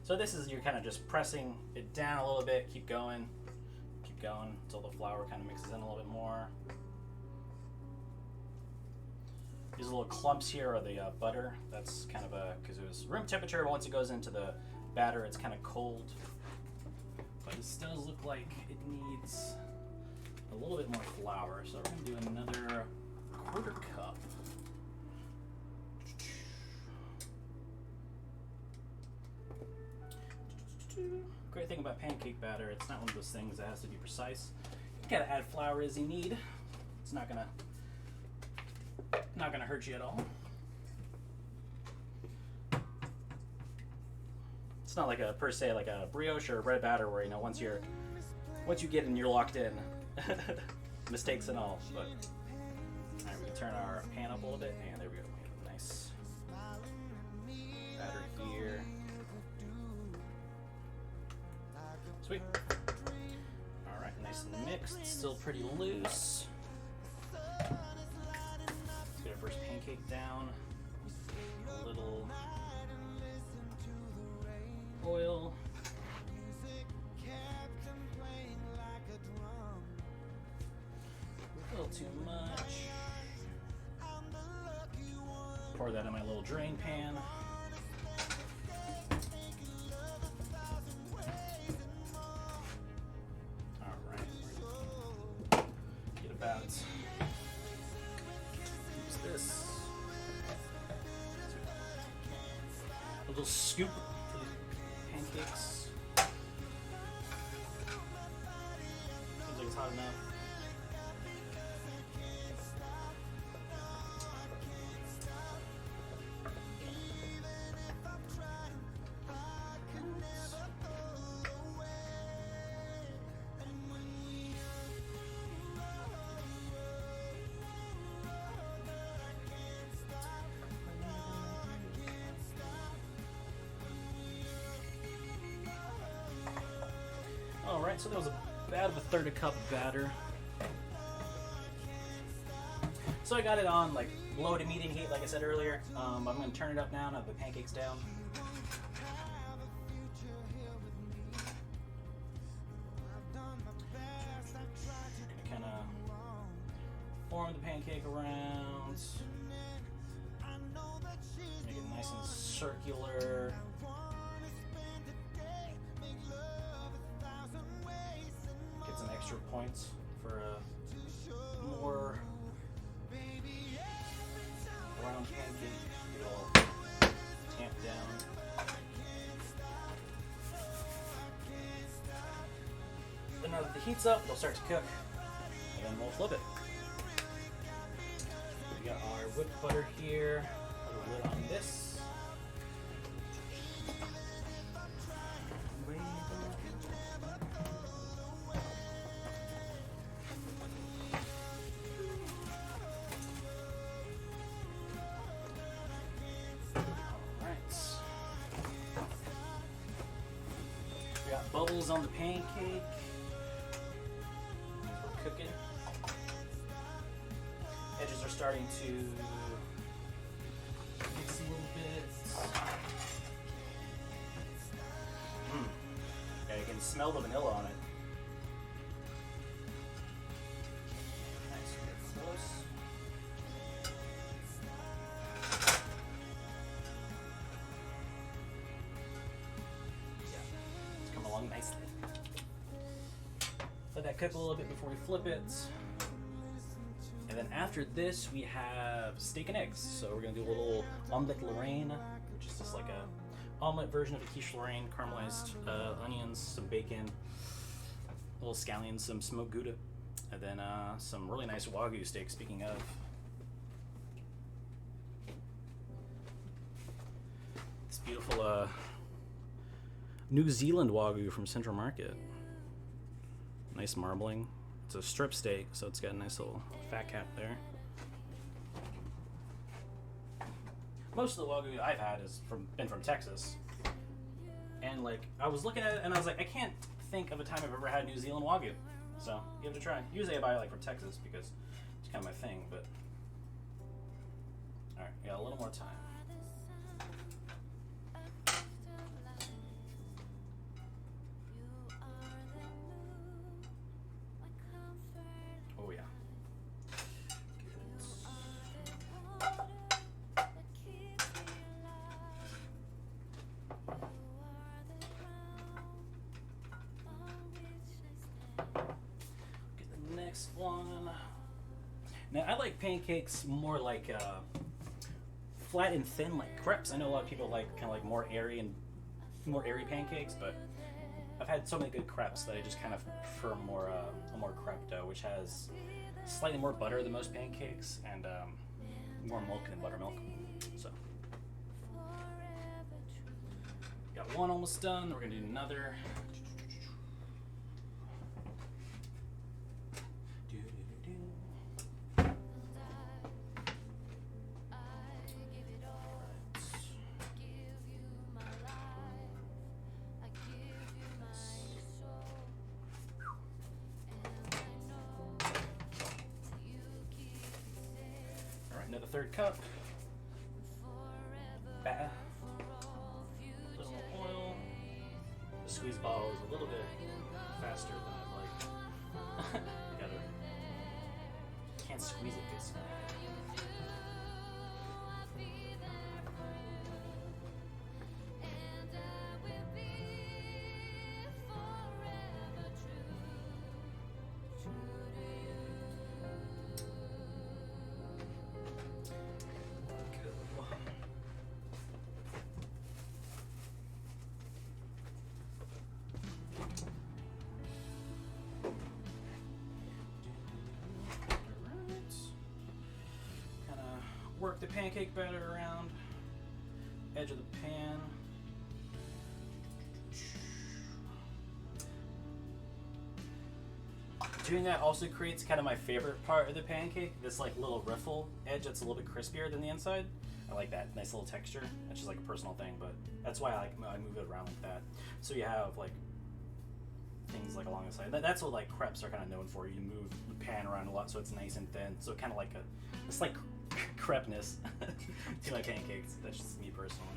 So this is, you're kind of just pressing it down a little bit, keep going until the flour kind of mixes in a little bit more. These little clumps here are the butter. That's kind of because it was room temperature, but once it goes into the batter, it's kind of cold. But it does look like it needs a little bit more flour, so we're going to do another 1/4 cup. Great thing about pancake batter, it's not one of those things that has to be precise. You gotta add flour as you need. It's not gonna hurt you at all. It's not per se like a brioche or a bread batter where once you get in, you're locked in. Mistakes and all. But all right, we can turn our pan up a little bit, and there we go. We have a nice batter here. Sweet. All right, nice and mixed. Still pretty loose. Let's get our first pancake down. A little oil. A little too much. Pour that in my little drain pan. Use this. A little scoop for the pancakes. Seems like it's hot enough. Alright, so that was about a 1/3 cup of batter. So I got it on low to medium heat, like I said earlier. I'm going to turn it up now and have the pancakes down. Kind of form the pancake around. Make it nice and circular. Some extra points for a more round pancake. Get it all tamped down. Then now that the heat's up, it'll start to cook, and then we'll flip it. We got our whipped butter here. Put a lid on this. bubbles on the pancake. We're cooking. Edges are starting to mix a little bit. Yeah, you can smell the vanilla on it. Nice, get close. Yeah, it's come along nicely. Let that cook a little bit before we flip it. And then after this, we have steak and eggs. So we're gonna do a little omelette Lorraine, which is just like a omelet version of a quiche Lorraine, caramelized onions, some bacon, a little scallions, some smoked Gouda, and then some really nice Wagyu steak, speaking of. This beautiful New Zealand Wagyu from Central Market. Nice marbling. It's a strip steak, so it's got a nice little fat cap there. Most of the Wagyu I've had has been from Texas. And like, I was looking at it and I was like, I can't think of a time I've ever had New Zealand Wagyu. So, give it a try. Usually I buy like from Texas because it's kind of my thing, but... Alright, got a little more time. Oh yeah. Get the next one. Now I like pancakes more like flat and thin, like crepes. I know a lot of people like kind of like more airy pancakes, but I've had so many good crepes that I just kind of prefer a more crepe dough, which has slightly more butter than most pancakes and more milk than buttermilk. So, got one almost done. We're gonna do another. Another third cup. Batter. A little more oil. The squeeze bottle is a little bit faster than I'd like. Can't squeeze it this way. Work the pancake batter around edge of the pan. Doing that also creates kind of my favorite part of the pancake, this like little riffle edge that's a little bit crispier than the inside. I like that nice little texture. That's just like a personal thing, but that's why I move it around like that. So you have like things like along the side. That's what like crepes are kind of known for. You move the pan around a lot so it's nice and thin. So kind of like it's like crepeness to my pancakes. That's just me personally.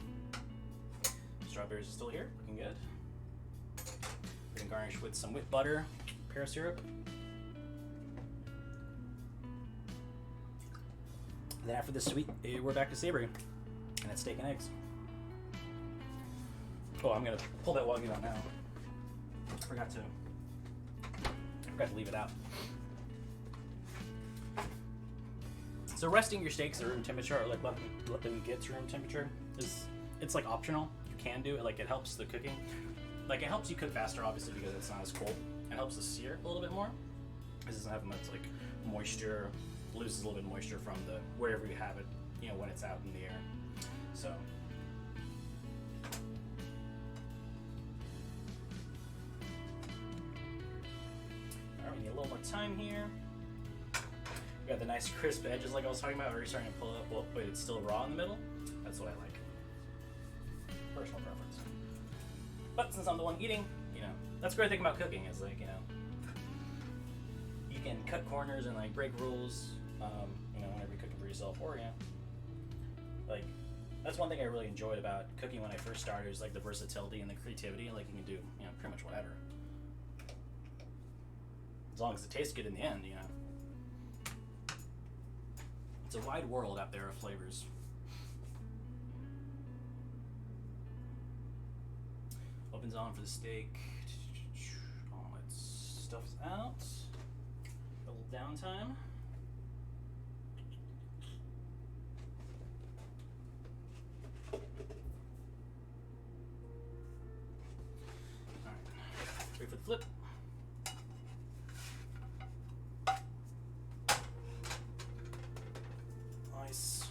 Strawberries are still here, looking good. We can garnish with some whipped butter, pear syrup. And then after this sweet, we're back to savory, and it's steak and eggs. Oh, I'm gonna pull that Wagyu out now. Forgot to leave it out. So resting your steaks at room temperature, or like let them get to room temperature, it's like optional. You can do it. Like it helps the cooking. Like it helps you cook faster, obviously, because it's not as cold. It helps the sear a little bit more. It doesn't have much like moisture. Loses a little bit of moisture from the wherever you have it. You know, when it's out in the air. So. Alright, we need a little more time here. We got the nice crisp edges like I was talking about, already starting to pull up, well, but it's still raw in the middle. That's what I like. Personal preference. But since I'm the one eating, you know, that's the great thing about cooking is like, you know, you can cut corners and like break rules, you know, whenever you're cooking for yourself, or you know, like that's one thing I really enjoyed about cooking when I first started is like the versatility and the creativity. Like you can do, you know, pretty much whatever, as long as it tastes good in the end, you know. It's a wide world out there of flavors. Opens on for the steak. All that stuff's out. A little downtime. Alright, ready for the flip. Nice.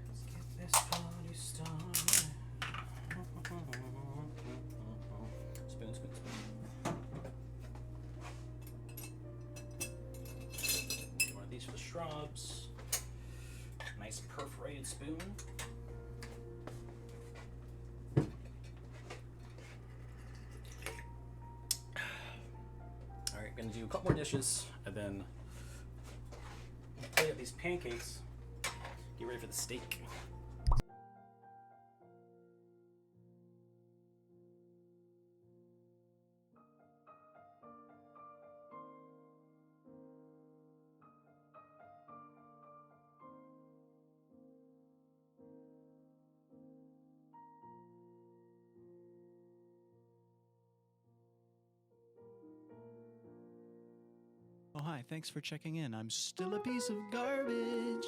Let's get this party started. Spoon, spoon, spoon. One of these for the shrubs. Nice perforated spoon. Alright, gonna do a couple more dishes and then plate up these pancakes. Get ready for the steak. Oh, hi, thanks for checking in. I'm still a piece of garbage.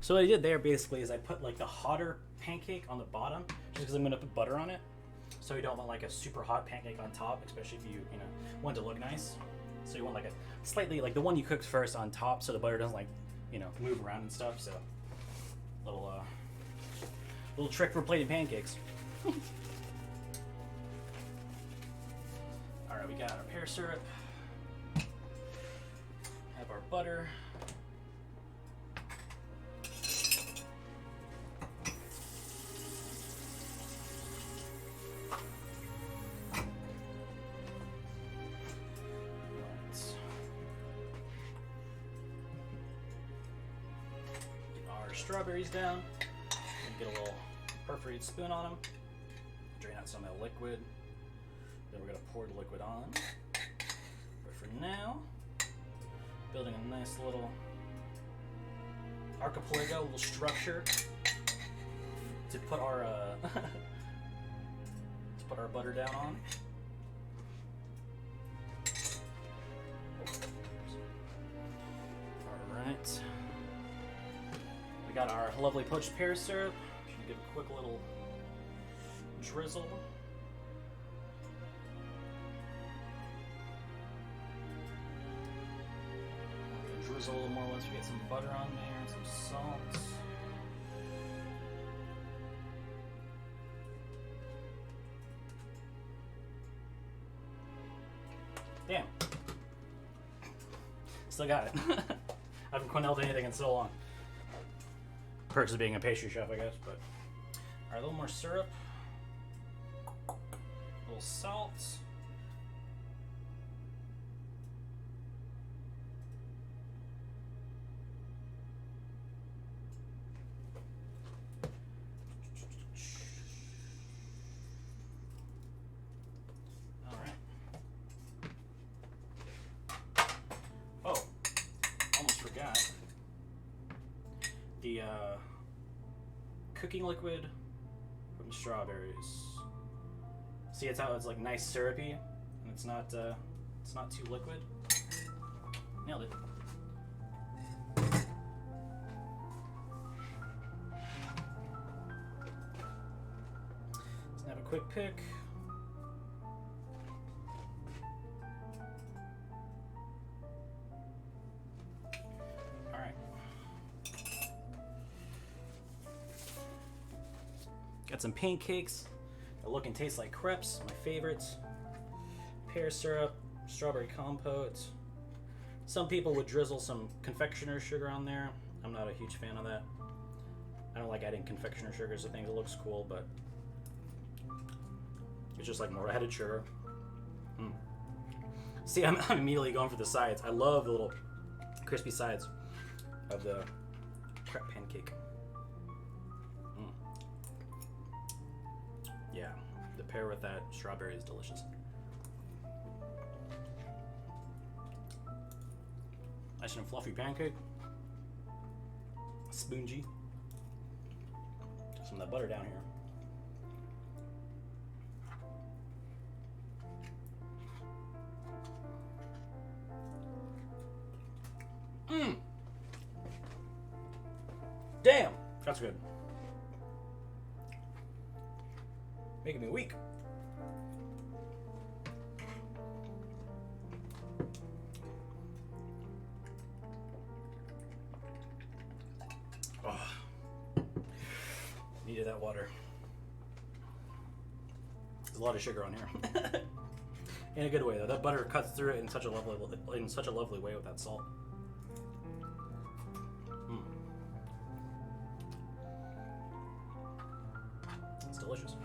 So what I did there basically is I put like the hotter pancake on the bottom, just because I'm gonna put butter on it. So you don't want like a super hot pancake on top, especially if you know want it to look nice. So you want like a slightly like the one you cooked first on top, so the butter doesn't like, you know, move around and stuff. So little trick for plating pancakes. All right, we got our pear syrup. Have our butter. Strawberries down, and get a little perforated spoon on them, drain out some of the liquid, then we're going to pour the liquid on. But for now, building a nice little archipelago, little structure to put our butter down on. Alright. We got our lovely poached pear syrup. Should give a quick little drizzle. Drizzle a little more once we get some butter on there and some salt. Damn. Still got it. I haven't quenelled anything in so long. Perks of being a pastry chef, I guess, but. Alright, a little more syrup. A little salt. cooking liquid from strawberries. See, it's how it's like nice syrupy, and it's not too liquid. Nailed it. Let's have a quick pick. All right. Got some pancakes that look and taste like crepes, my favorites. Pear syrup, strawberry compote. Some people would drizzle some confectioner's sugar on there. I'm not a huge fan of that. I don't like adding confectioner sugars to things. It looks cool, but it's just like more added sugar. See, I'm immediately going for the sides. I love the little crispy sides of the crepe pancake. Yeah, the pear with that strawberry is delicious. Nice and fluffy pancake. Spongy. Some of that butter down here. Damn, that's good. Making me weak. Oh, needed that water. There's a lot of sugar on here. In a good way though. That butter cuts through it in such a lovely way with that salt. It's delicious.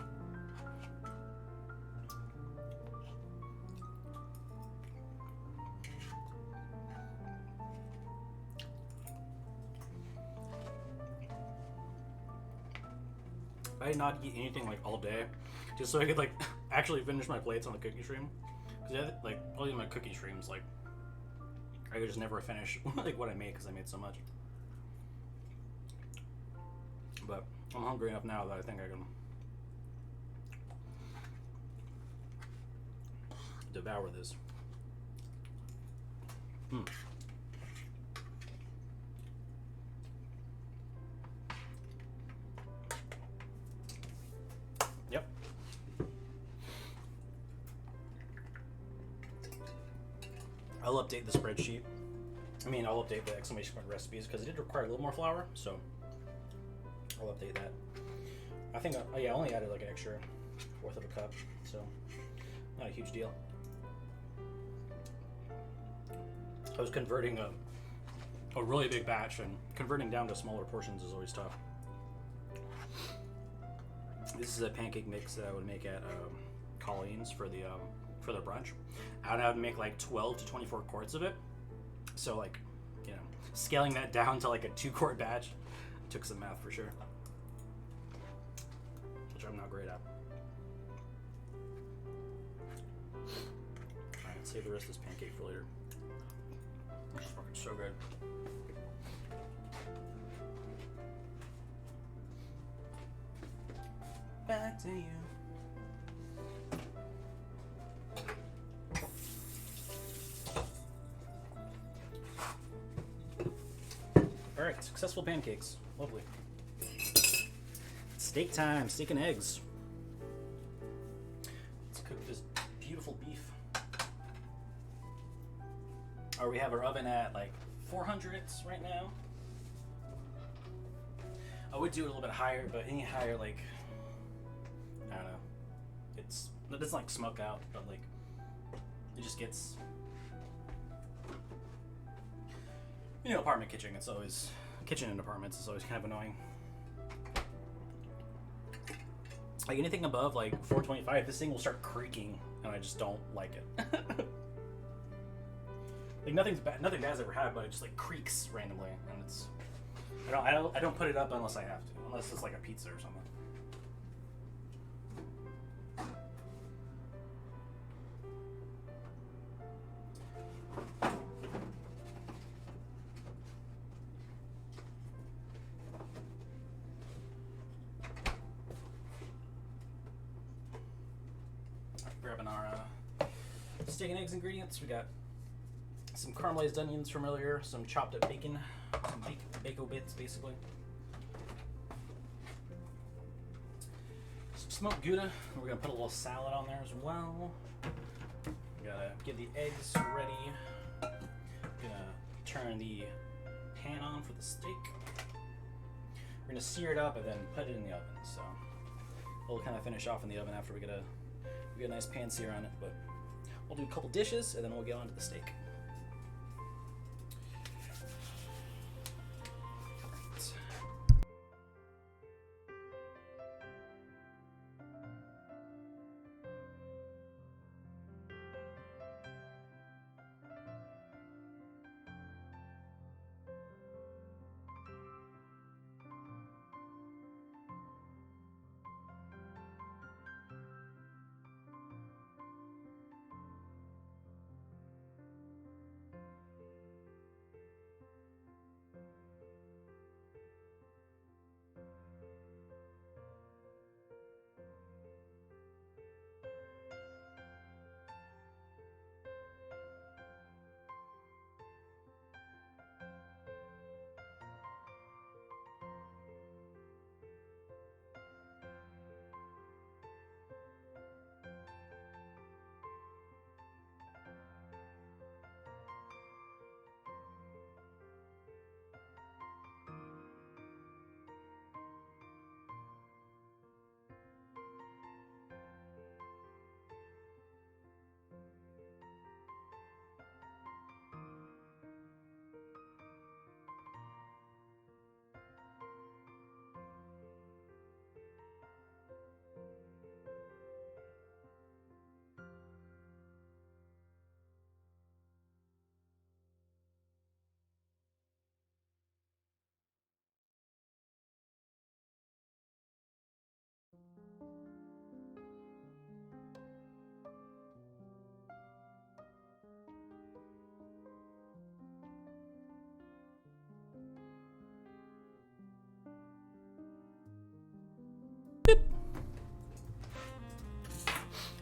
I did not eat anything like all day, just so I could like actually finish my plates on the cookie stream. Because like all of my cookie streams, like I could just never finish like what I made because I made so much. But I'm hungry enough now that I think I can devour this. Yep. I'll update the spreadsheet. I mean, I'll update the exclamation point recipes because it did require a little more flour, so I'll update that. I think, I only added like an extra fourth of a cup, so not a huge deal. I was converting a really big batch, and converting down to smaller portions is always tough. This is a pancake mix that I would make at Colleen's for the brunch. I would make like 12 to 24 quarts of it. So like, you know, scaling that down to like a 2-quart batch took some math for sure, which I'm not great at. All right, save the rest of this pancake for later. It's fucking so good. Back to you. All right, successful pancakes. Lovely. Steak time, steak and eggs. Let's cook this beautiful beef. We have our oven at like 400s right now. I would do it a little bit higher, but any higher, like, I don't know. It doesn't like smoke out, but like, it just gets, you know, apartment kitchen in apartments is always kind of annoying. Like anything above like 425, this thing will start creaking, and I just don't like it. Like nothing bad's ever happened, but it just like creaks randomly, and it's I don't put it up unless I have to, unless it's like a pizza or something. Grabbing our steak and eggs ingredients. We got some caramelized onions from earlier, some chopped up bacon, some bacon bits basically. Some smoked Gouda. We're gonna put a little salad on there as well. We gotta get the eggs ready. Gonna turn the pan on for the steak. We're gonna sear it up and then put it in the oven. So we'll kind of finish off in the oven after we get a nice pan sear on it. But we'll do a couple dishes and then we'll get on to the steak.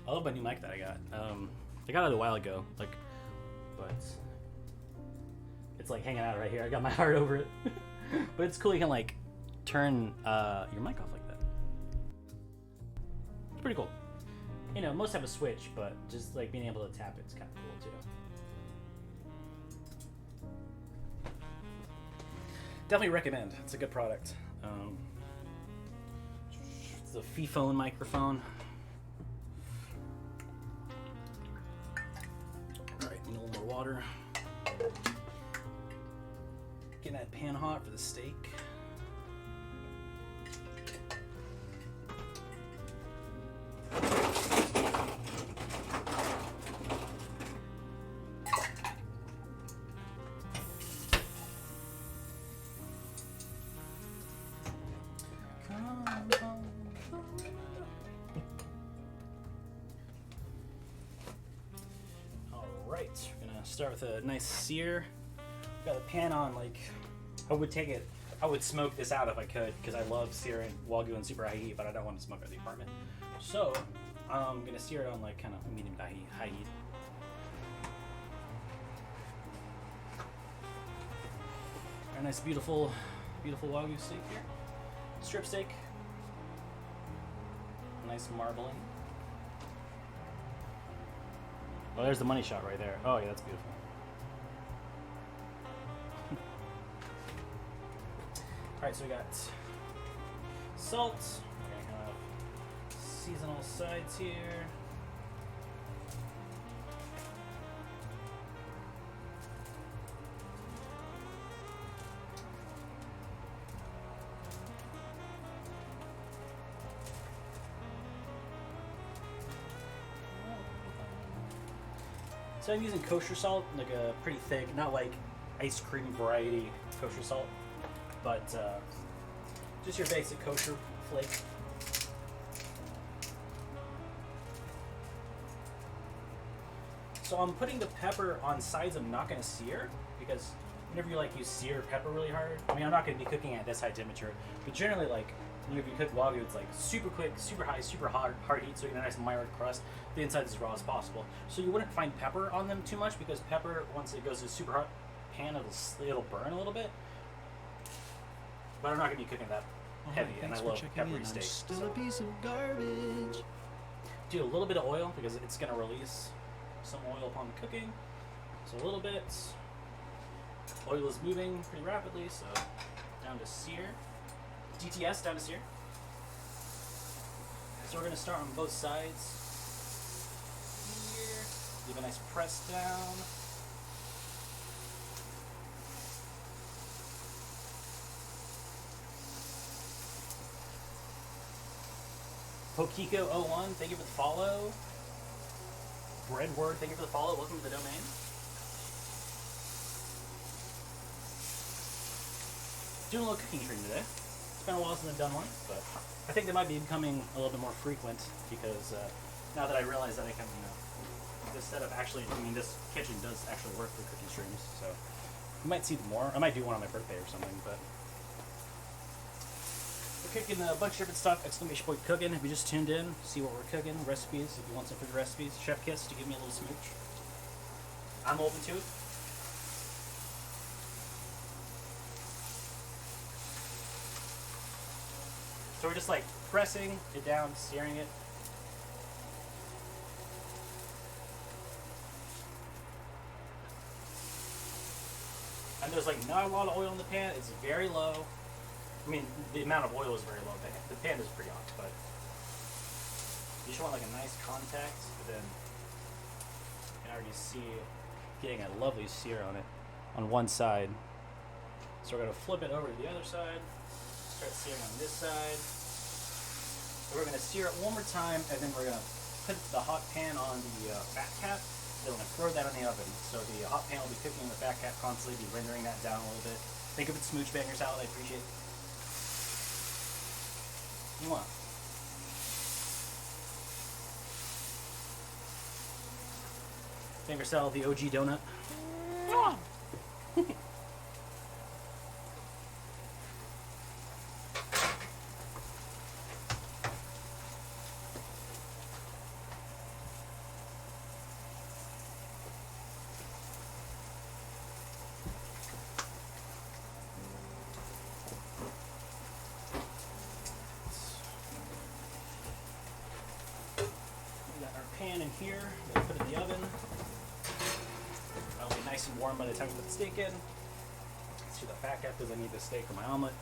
I love my new mic that I got. I got it a while ago, but it's like hanging out right here. I got my heart over it, but it's cool. You can turn your mic off like that. It's pretty cool. Most have a switch, but just being able to tap it's kind of cool too. Definitely recommend. It's a good product. It's a Fifone microphone. Water. Getting that pan hot for the steak. Start with a nice sear. Got the pan on. I would smoke this out if I could, because I love searing Wagyu in super high heat, but I don't want to smoke out the apartment. So I'm gonna sear it on kind of medium to high heat. A nice beautiful Wagyu steak here. Strip steak. Nice marbling. Oh, there's the money shot right there. Oh, yeah, that's beautiful. Alright, so we got salt. We're going to have seasonal sides here. So I'm using kosher salt, a pretty thick, not like ice cream variety kosher salt, but just your basic kosher flake. So I'm putting the pepper on sides I'm not going to sear, because whenever you sear pepper really hard, I mean, I'm not going to be cooking at this high temperature, but generally And if you cook Wagyu, it's like super quick, super high, super hard heat, so you get a nice mired crust. The inside is as raw as possible. So you wouldn't find pepper on them too much because pepper, once it goes to a super hot pan, it'll burn a little bit. But I'm not gonna be cooking that heavy, and I love peppery steak. Still a piece of garbage. Do a little bit of oil because it's gonna release some oil upon cooking. So a little bit. Oil is moving pretty rapidly, so down to sear. DTS down to sear. So we're gonna start on both sides. Here, give a nice press down. Pokiko01, thank you for the follow. Breadword, thank you for the follow. Welcome to the domain. Doing a little cooking stream today. It's been a while since I've done one, but I think they might be becoming a little bit more frequent because now that I realize that I can, this setup actually, this kitchen does actually work for cooking streams, so you might see more. I might do one on my birthday or something, but we're cooking a bunch of different stuff. Exclamation point cooking. If you just tuned in, see what we're cooking. Recipes. If you want some for the recipes, Chef Kiss to give me a little smooch. I'm open to it. So we're just like pressing it down, searing it. And there's like not a lot of oil in the pan. It's very low. I mean, the amount of oil is very low. The pan is pretty hot, but you just want like a nice contact. But then you can already see getting a lovely sear on it on one side. So we're gonna flip it over to the other side. Start searing on this side. So we're going to sear it one more time, and then we're going to put the hot pan on the fat cap. Then we're going to throw that in the oven. So the hot pan will be cooking the fat cap constantly, be rendering that down a little bit. Think of it smooch banger salad. I appreciate it. Mwah. Banger salad, the OG donut. Mwah. Pan in here, we'll put it in the oven. That'll be nice and warm by the time we put the steak in. Let's see the fat cap because I need the steak for my omelet.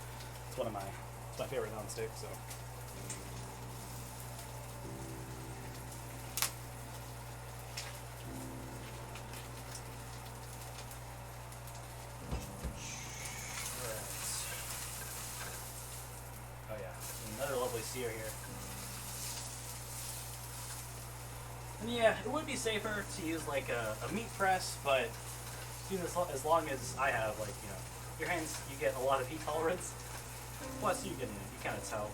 It's my favorite non-stick, so. Alright. Oh yeah, another lovely sear here. And yeah, it would be safer to use like a meat press, but as long as I have, like, your hands, you get a lot of heat tolerance. Plus, you kind of tell,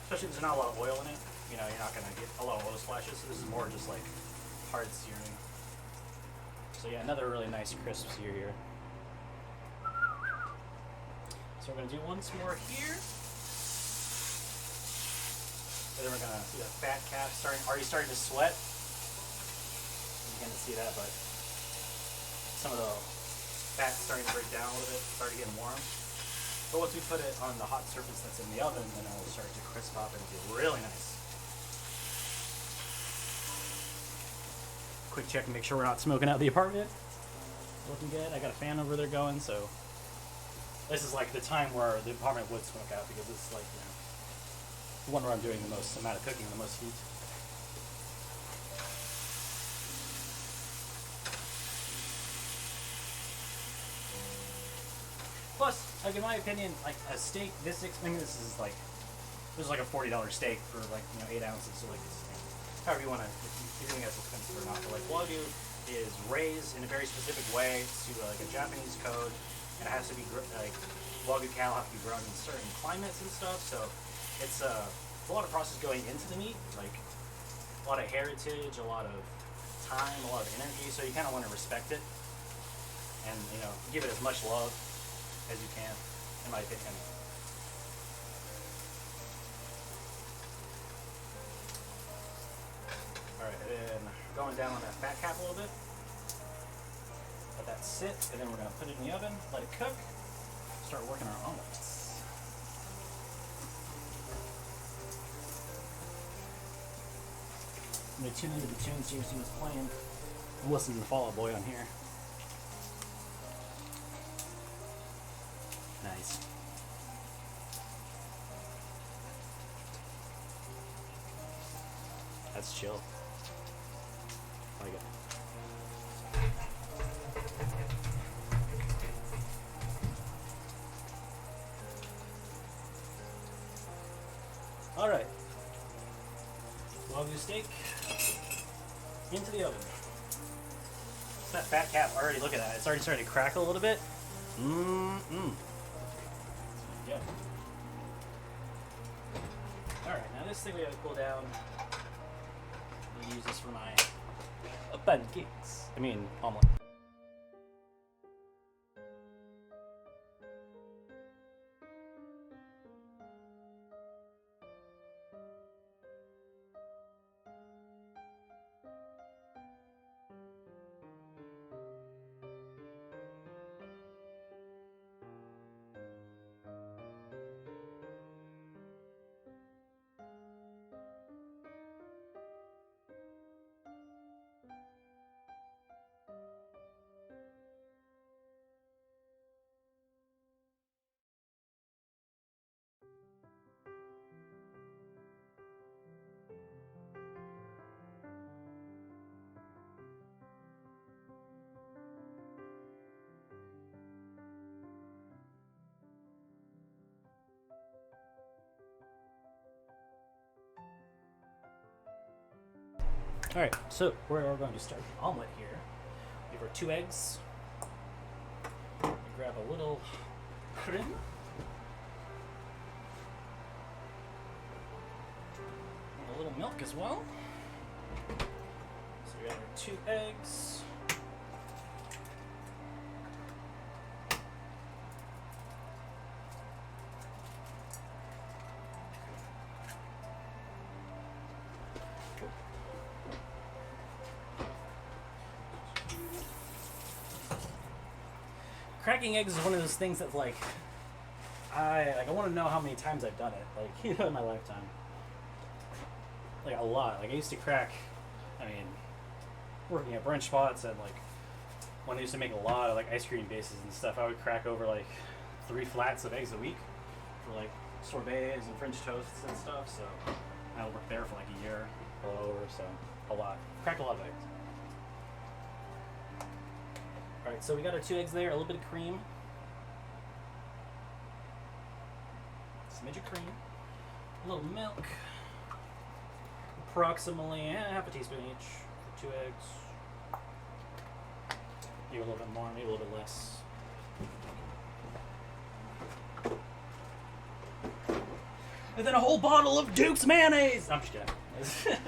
especially if there's not a lot of oil in it. You're not gonna get a lot of oil splashes. So this is more just like hard searing. So yeah, another really nice crisp sear here. So we're gonna do once more here. And then we're gonna see the fat cap already starting to sweat. You can't see that, but some of the fat's starting to break down a little bit, starting to get warm. But once we put it on the hot surface that's in the oven, then it'll start to crisp up and be really nice. Quick check and make sure we're not smoking out the apartment. Looking good. I got a fan over there going, so this is like the time where the apartment would smoke out because it's like, the one where I'm doing the most amount of cooking, the most heat. Plus, like in my opinion, like a steak this is like a $40 steak for 8 ounces. So like, however you want to, if you think that's expensive or not. But like Wagyu is raised in a very specific way to like a Japanese code, and it has to be like Wagyu cattle have to be grown in certain climates and stuff. So it's a lot of process going into the meat, like a lot of heritage, a lot of time, a lot of energy. So you kind of want to respect it and give it as much love as you can, in my opinion. going down on that fat cap a little bit. Let that sit, and then we're going to put it in the oven, let it cook, start working our omelets. I'm going to tune into the tunes here, see what's playing. I'm listening to Fall Out Boy on here. Nice. That's chill. I like it. Alright. Wagyu steak into the oven. That fat cap, already look at that. It's already starting to crackle a little bit. Yeah. Alright, now this thing we have to cool down. I'm going to use this for my pancakes. I mean, omelet. Alright, so we're going to start the omelet here. We have our 2 eggs. Grab a little cream. And a little milk as well. So we got our 2 eggs. Cracking eggs is one of those things that's like, I want to know how many times I've done it, like, in my lifetime. Like, a lot. Like, I used to crack, I mean, working at brunch spots and, like, when I used to make a lot of, like, ice cream bases and stuff, I would crack over, like, 3 flats of eggs a week for, like, sorbets and French toasts and stuff, so I worked there for, like, a year all over, so a lot. Cracked a lot of eggs. Alright, so we got our 2 eggs there, a little bit of cream. Smidge of cream. A little milk. Approximately half a teaspoon each for 2 eggs. Maybe a little bit more, maybe a little bit less. And then a whole bottle of Duke's mayonnaise! I'm just kidding.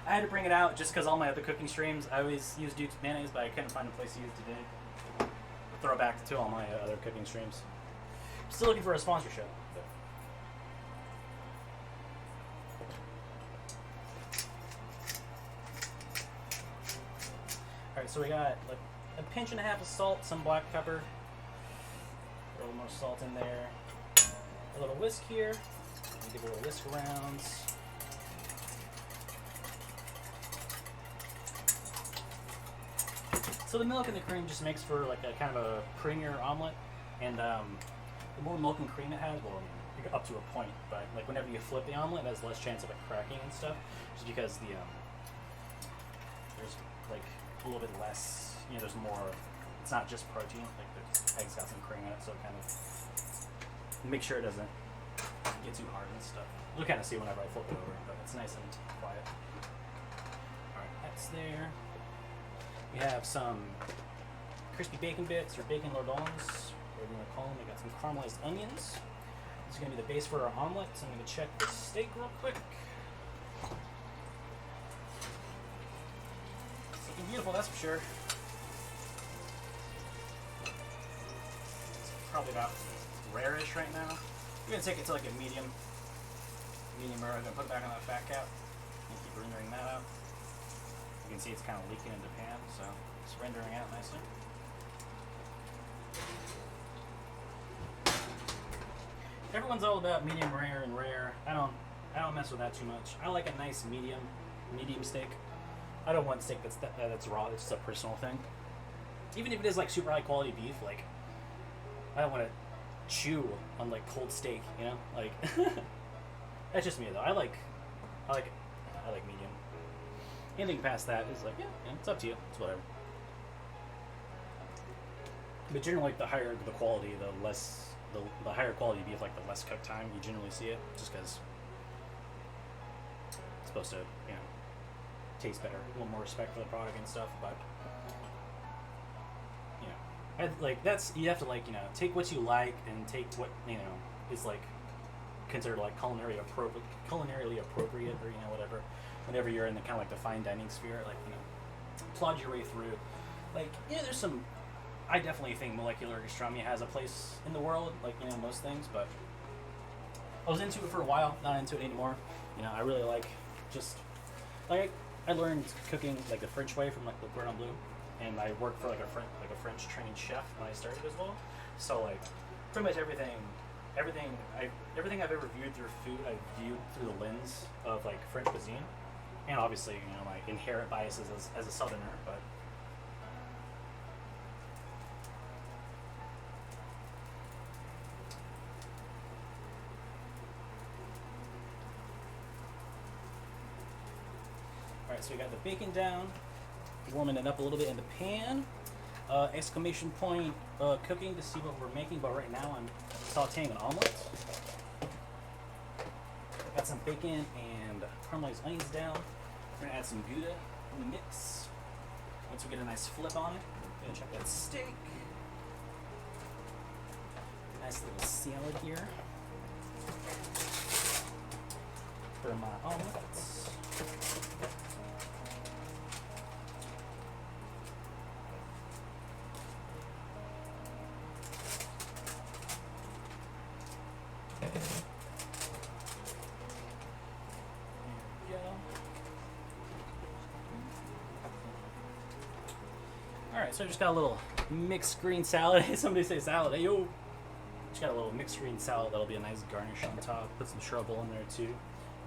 I had to bring it out just because all my other cooking streams, I always use Duke's mayonnaise, but I couldn't find a place to use it today. Throw back to all my other cooking streams. Still looking for a sponsorship. Alright, so we got like a pinch and a half of salt, some black pepper. A little more salt in there. A little whisk here. Give a little whisk around. So the milk and the cream just makes for like a kind of a creamier omelet, and the more milk and cream it has, well, I mean, up to a point, but like whenever you flip the omelet, it has less chance of it cracking and stuff, just because the there's like a little bit less, you know, there's more. It's not just protein, like the eggs got some cream in it, so it kind of make sure it doesn't get too hard and stuff. You'll kind of see whenever I flip it over, but it's nice and quiet. All right, that's there. We have some crispy bacon bits, or bacon lardons, whatever you want to call them. We got some caramelized onions. This is going to be the base for our omelet, so I'm going to check the steak real quick. It's looking beautiful, that's for sure. It's probably about rare-ish right now. We're going to take it to like a medium rare. I'm going to put it back on that fat cap and keep rendering that out. You can see it's kind of leaking into pan, so it's rendering out nicely. Everyone's all about medium rare and rare. I don't mess with that too much. I like a nice medium steak. I don't want steak that's raw. It's just a personal thing. Even if it is like super high quality beef, like I don't want to chew on like cold steak, you know? Like that's just me though. I like medium. Anything past that is like, yeah, it's up to you. It's whatever. But generally, like the higher the quality, the less the higher quality beef, like the less cook time you generally see it, just because it's supposed to, you know, taste better, a little more respect for the product and stuff. But you know, like that's, you have to like, you know, take what you like and take what, you know, is like considered like culinarily appropriate, or you know, whatever. Whenever you're in the kind of like the fine dining sphere, like, you know, plod your way through. Like, yeah, there's some. I definitely think molecular gastronomy has a place in the world, like, you know, most things. But I was into it for a while, not into it anymore. You know, I really like just like I learned cooking like the French way from like the Cordon Bleu, and I worked for like a French trained chef when I started as well. So like pretty much everything I've ever viewed through food, I've viewed through the lens of like French cuisine, and obviously, you know, my inherent biases as a Southerner, but. Alright, so we got the bacon down, warming it up a little bit in the pan. Exclamation point cooking to see what we're making, but right now I'm sauteing an omelet. Got some bacon and caramelized onions down. We're gonna add some Gouda in the mix. Once we get a nice flip on it, we're gonna check that steak. Nice little salad here for my omelets. Alright, so I just got a little mixed green salad. Somebody say salad. Hey, yo! Just got a little mixed green salad. That'll be a nice garnish on top. Put some chervil in there, too.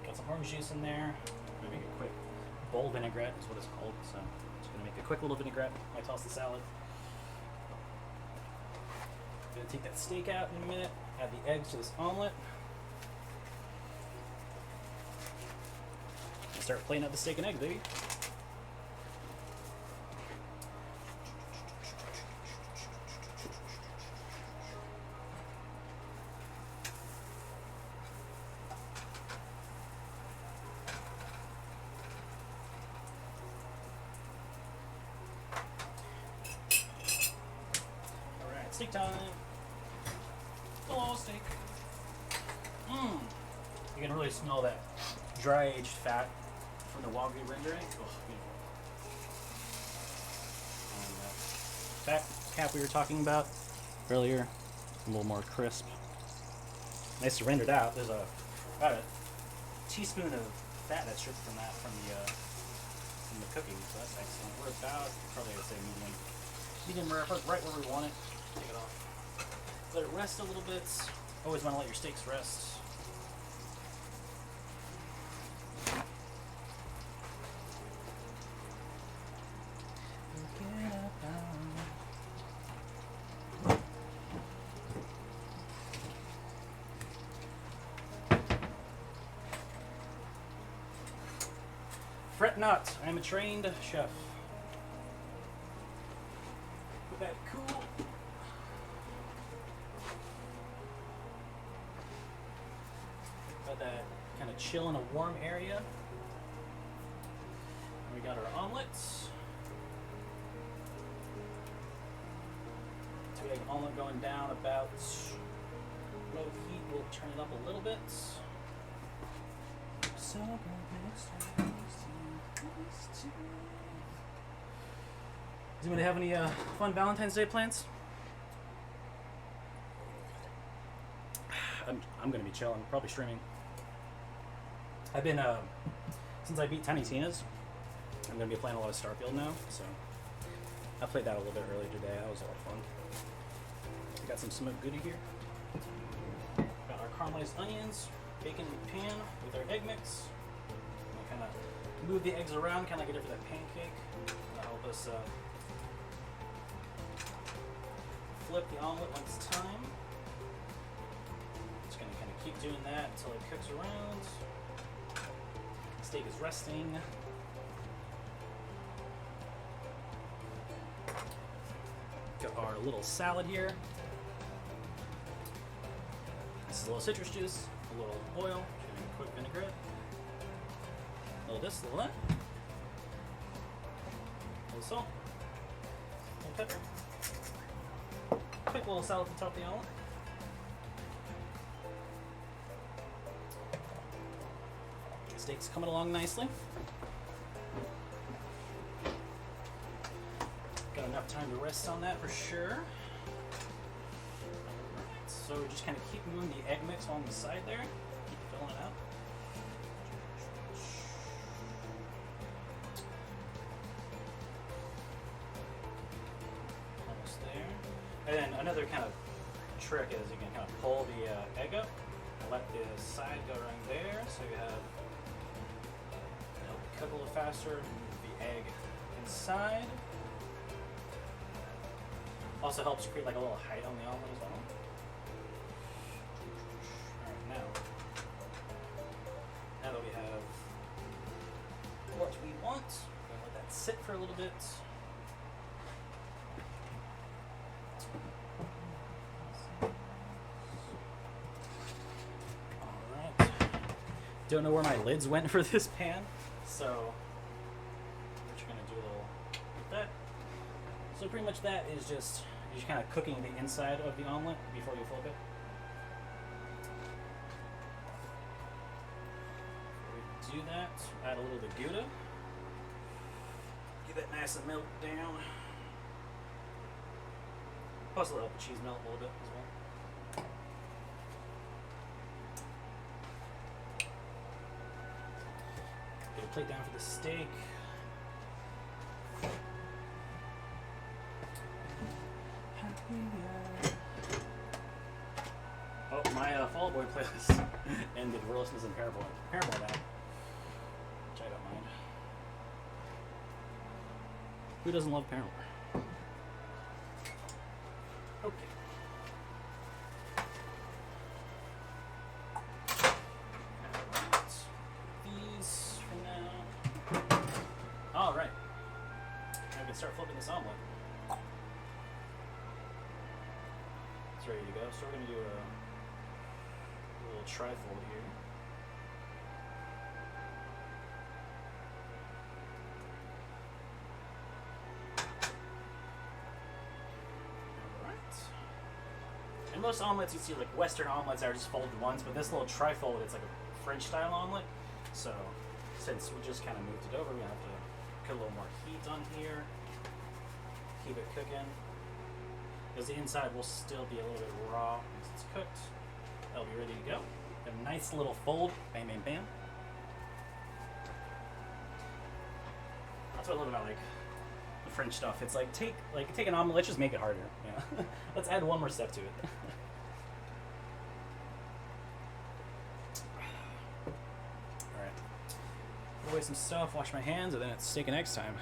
Got some orange juice in there. I'm going to make a quick bowl vinaigrette, is what it's called. So I'm just going to make a quick little vinaigrette. I toss the salad. Going to take that steak out in a minute. Add the eggs to this omelet. Start playing out the steak and egg, baby. Alright, steak time. Hello, steak. You can really smell that dry aged fat from the Wagyu rendering. Oh, beautiful. And that cap we were talking about earlier, a little more crisp. Nice to rendered out. There's about a teaspoon of fat that's stripped from that from the cooking, so that's excellent. We're about, probably I'd say medium rare, right where we want it. Take it off. Let it rest a little bit. Always want to let your steaks rest. Fret not, I am a trained chef. Put that cool. Let that kind of chill in a warm area. And we got our omelets. 2-egg omelet going down about low heat. We'll turn it up a little bit. Does anybody have any fun Valentine's Day plans? I'm gonna be chilling, probably streaming. I've been since I beat Tiny Tina's, I'm going to be playing a lot of Starfield now, so I played that a little bit earlier today. That was a lot of fun. Got some smoked goody here. Got our caramelized onions, bacon in the pan with our egg mix. We'll kind of move the eggs around, kind of get it for that pancake. That'll help us flip the omelet when it's time. Just going to kind of keep doing that until it cooks around. The steak is resting. Got our little salad here. This is a little citrus juice, a little oil, a quick vinaigrette, a little this, a little that, a little salt, a little pepper, quick little salad to top the omelet. The steak's coming along nicely. Got enough time to rest on that for sure. So we just kind of keep moving the egg mix on the side there. Keep filling it out. Almost there. And then another kind of trick is you can kind of pull the egg up and let the side go right there. So you have, it'll cook a little faster. Move the egg inside. Also helps create like a little height on the omelet as well. Now that we have what we want, we're going to let that sit for a little bit. Alright. Don't know where my lids went for this pan, so we're just going to do a little like that. So pretty much that is just, you're just kind of cooking the inside of the omelet before you flip it. Do that, add a little bit of Gouda. Get that nice and melt down. Plus it'll help the cheese melt a little bit as well. Get a plate down for the steak. Oh, my Fall Out Boy playlist ended. We're listening to some Paramore now. Which I don't mind. Who doesn't love Paramore? Okay. Alright. These for now. Alright. Now we can start flipping this omelet. It's ready to go. So we're going to do a little trifold here. And most omelets you see, like Western omelets, are just folded once, but this little trifold, it's like a French style omelet. So since we just kind of moved it over, we're gonna have to put a little more heat on here, keep it cooking, because the inside will still be a little bit raw once it's cooked. That'll be ready to go. A nice little fold, bam, bam, bam. That's what I love about like the French stuff. It's like take an omelet, let's just make it harder. Yeah. Let's add one more step to it. Alright. Put away some stuff, wash my hands, and then it's steak and eggs time.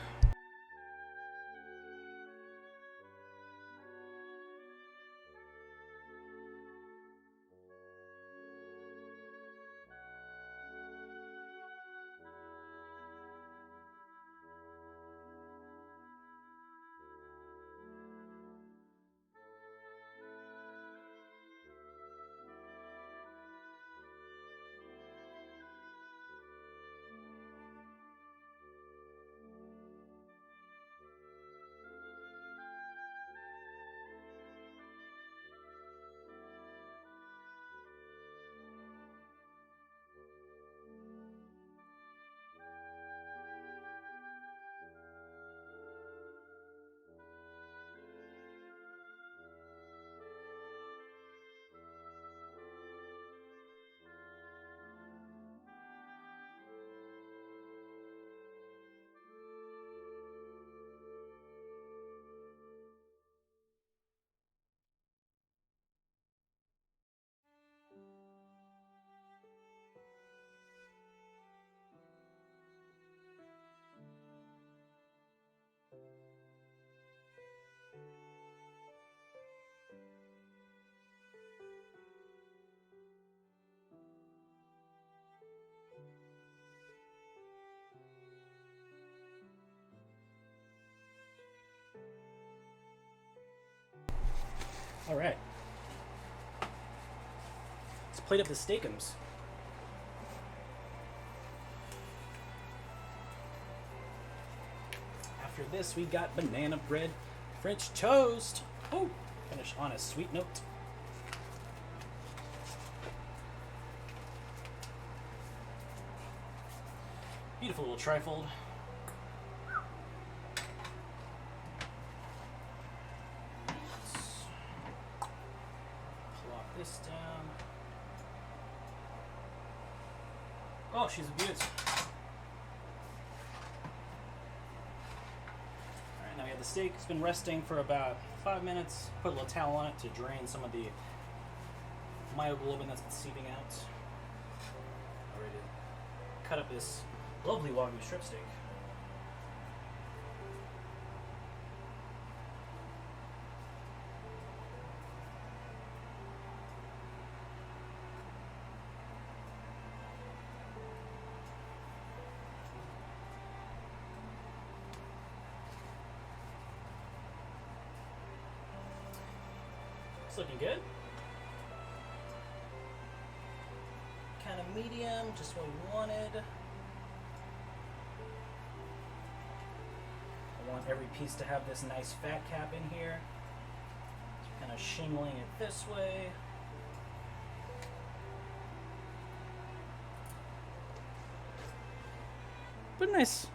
All right. Let's plate up the steakums. After this, we got banana bread, French toast. Oh, finish on a sweet note. Beautiful little trifold. Plop this down. Oh, she's a beaut. Alright, now we have the steak. It's been resting for about 5 minutes. Put a little towel on it to drain some of the myoglobin that's been seeping out. Ready to cut up this lovely Wagyu strip steak. It's looking good. Kind of medium, just what we wanted. I want every piece to have this nice fat cap in here. So kind of shingling it this way. But nice.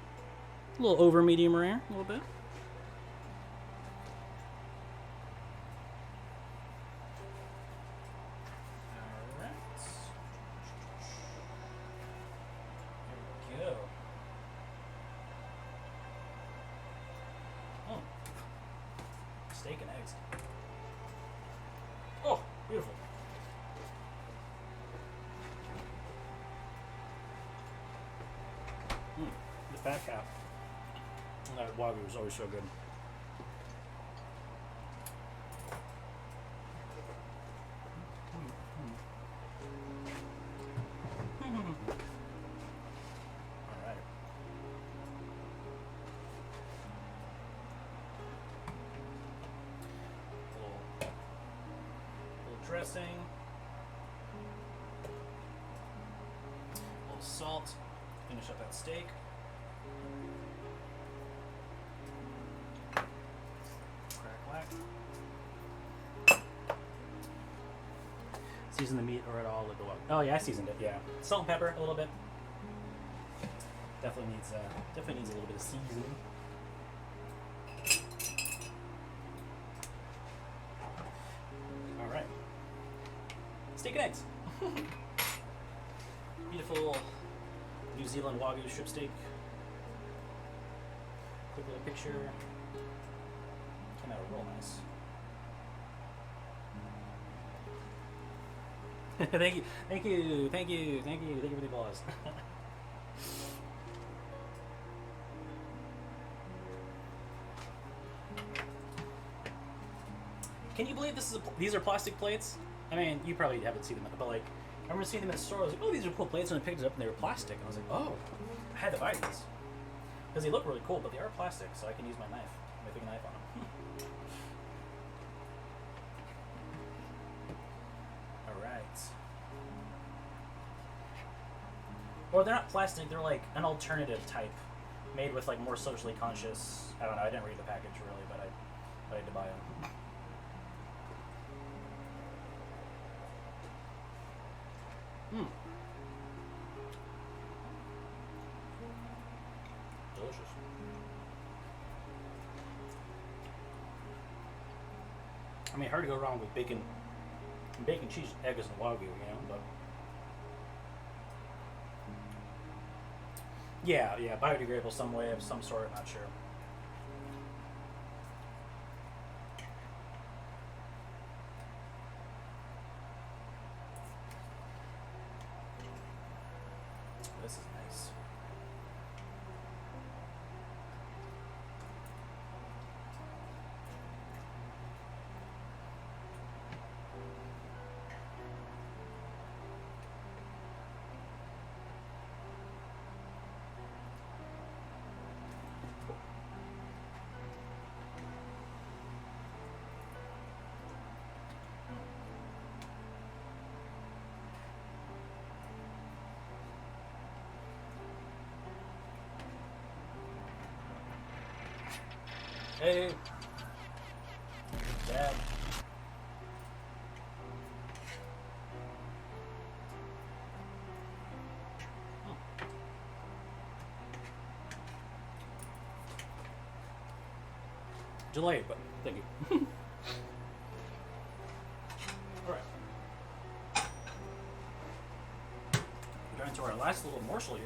A little over medium rare, a little bit. Steak and eggs. Oh, beautiful. The fat cap. That Wagyu is always so good. Alright. Little dressing. A little salt. Finish up that steak. Season the meat or at all with the Wagyu. Oh yeah, I seasoned it. Yeah, salt and pepper a little bit. Definitely needs a little bit of seasoning. All right, steak and eggs. Beautiful New Zealand Wagyu strip steak. Quick little picture. Came out real nice. Thank you for the applause. Can you believe these are plastic plates? I mean, you probably haven't seen them, but like, I remember seeing them in the store. I was like, oh, these are cool plates, and I picked it up, and they were plastic. And I was like, oh, I had to buy these because they look really cool, but they are plastic, so I can use my knife, my big knife on them. Or they're not plastic, they're like an alternative type made with like more socially conscious. I don't know, I didn't read the package really, but I had to buy them. Delicious. I mean, hard to go wrong with bacon, cheese, eggs, and Wagyu, you know, but yeah, biodegradable some way of some sort, I'm not sure. This is nice. Hey. Dad. Delayed, but thank you. Alright. We're going to our last little morsel here.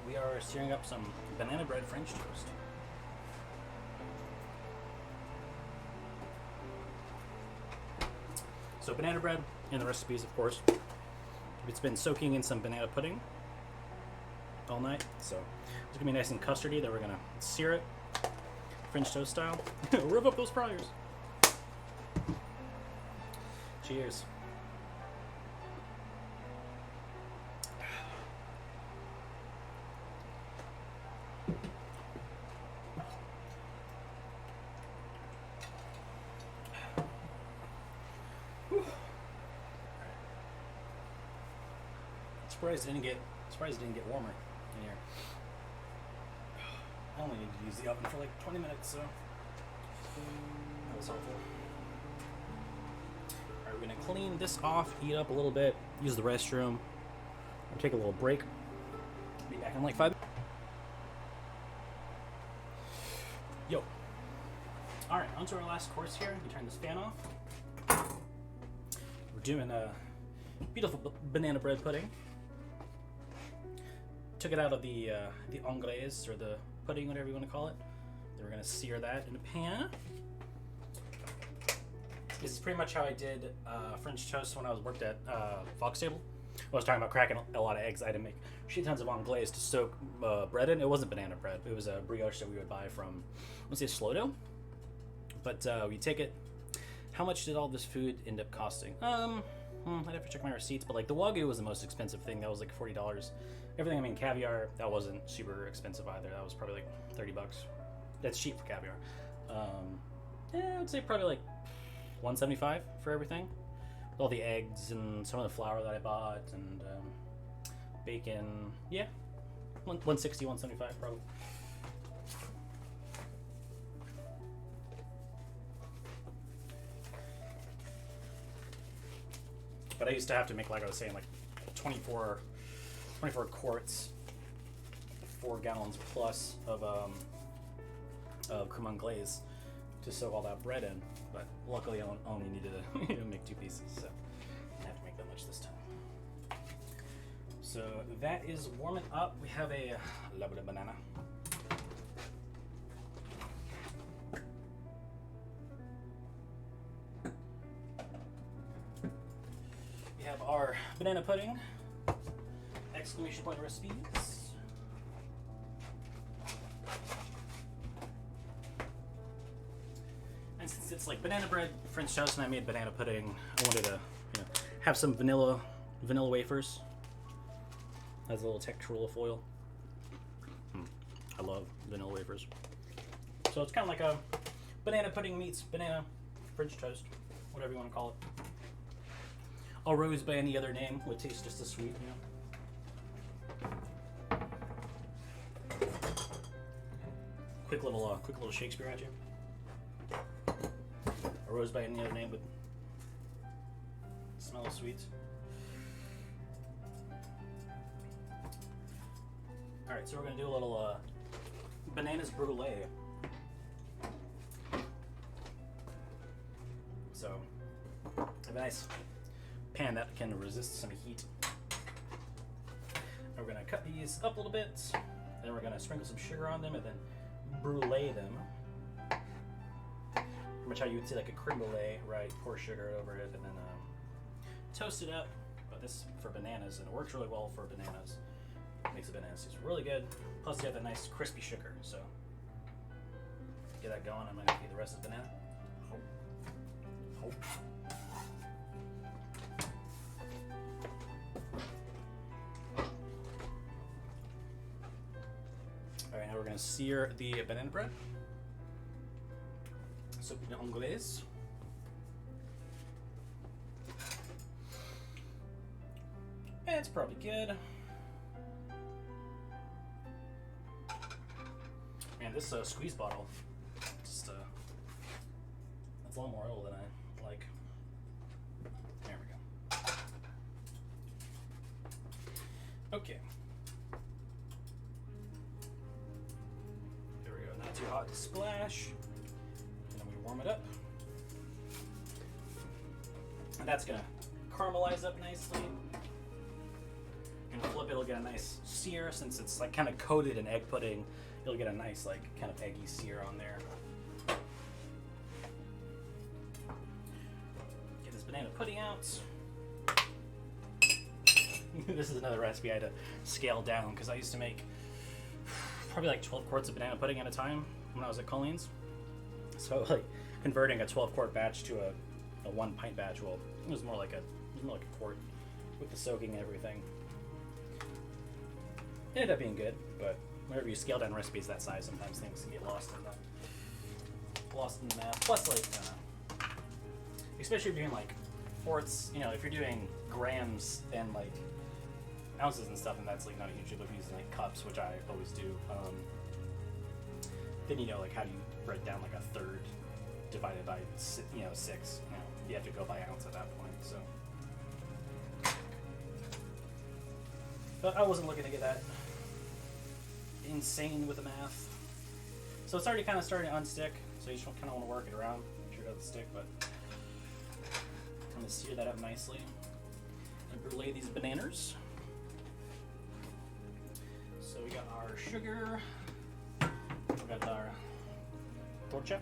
We are searing up some banana bread French toast. So banana bread in the recipes, of course. It's been soaking in some banana pudding all night, so it's gonna be nice and custardy. Then we're gonna sear it French toast style. Rev up those fryers. Cheers. Surprised it didn't get warmer in here. I only need to use the oven for like 20 minutes, so that was helpful. Alright, we're gonna clean this off, heat up a little bit, use the restroom, we'll take a little break. Be back in like 5 minutes. Yo. Alright, on to our last course here. You turn this fan off. We're doing a beautiful banana bread pudding. Took it out of the anglaise, or the pudding, whatever you want to call it. Then we're going to sear that in a pan. This is pretty much how I did French toast when I worked at Fox Table. I was talking about cracking a lot of eggs. I had to make shit tons of anglaise to soak bread in. It wasn't banana bread. It was a brioche that we would buy from, let's say, Slow Dough. But we take it. How much did all this food end up costing? I'd have to check my receipts, but like the Wagyu was the most expensive thing. That was like $40. Everything, I mean, caviar, that wasn't super expensive either. That was probably like $30. That's cheap for caviar. I would say probably like $175 for everything. With all the eggs and some of the flour that I bought and bacon. Yeah, $160, $175 probably. But I used to have to make, like I was saying, like 24 quarts, 4 gallons plus of creme anglaise to soak all that bread in. But luckily, I only needed to make 2 pieces, so I didn't have to make that much this time. So that is warming up. We have a little bit of banana. We have our banana pudding. Exclamation point recipes. And since it's like banana bread, French toast, and I made banana pudding, I wanted to, have some vanilla wafers. Has a little textural foil. I love vanilla wafers. So it's kind of like a banana pudding meets banana French toast, whatever you want to call it. All rose by any other name would taste just as sweet, Quick little Shakespeare at you. A rose by any other name would smell of sweets. Alright, so we're gonna do a little bananas brulee. So, I have a nice pan that can resist some heat. And we're gonna cut these up a little bit, then we're gonna sprinkle some sugar on them, and then brulee them. Pretty much how you would see like a creme brulee, right? Pour sugar over it and then toast it up. But this is for bananas, and it works really well for bananas. It makes the bananas taste really good. Plus, you have that nice crispy sugar. So, get that going. I'm gonna eat the rest of the banana. Hope. Alright, now we're gonna sear the banana bread. So, anglaise. It's probably good. And this squeeze bottle, just that's a lot more oil than I like. There we go. Okay. There we go. Not too hot to splash. And then we warm it up. And that's gonna caramelize up nicely. And flip it'll get a nice sear since it's like kind of coated in egg pudding. You'll get a nice like kind of eggy sear on there. Get this banana pudding out. This is another recipe I had to scale down because I used to make probably like 12 quarts of banana pudding at a time when I was at Colleen's. So like converting a 12-quart batch to a 1 pint batch, well, it was more like a quart with the soaking and everything. It ended up being good, but whenever you scale down recipes that size, sometimes things can get lost in the math. Plus, like, especially if you're doing like quarts, you know, if you're doing grams and like ounces and stuff, and that's like not a huge deal. If you're using like cups, which I always do, then you know like how do you break down like a third divided by 6? You know, you have to go by ounce at that point. So, but I wasn't looking to get that insane with the math. So it's already kind of starting to unstick, so you just kind of want to work it around, make sure it doesn't stick, but I'm going to sear that up nicely and brulee these bananas. So we got our sugar, we got our torcha,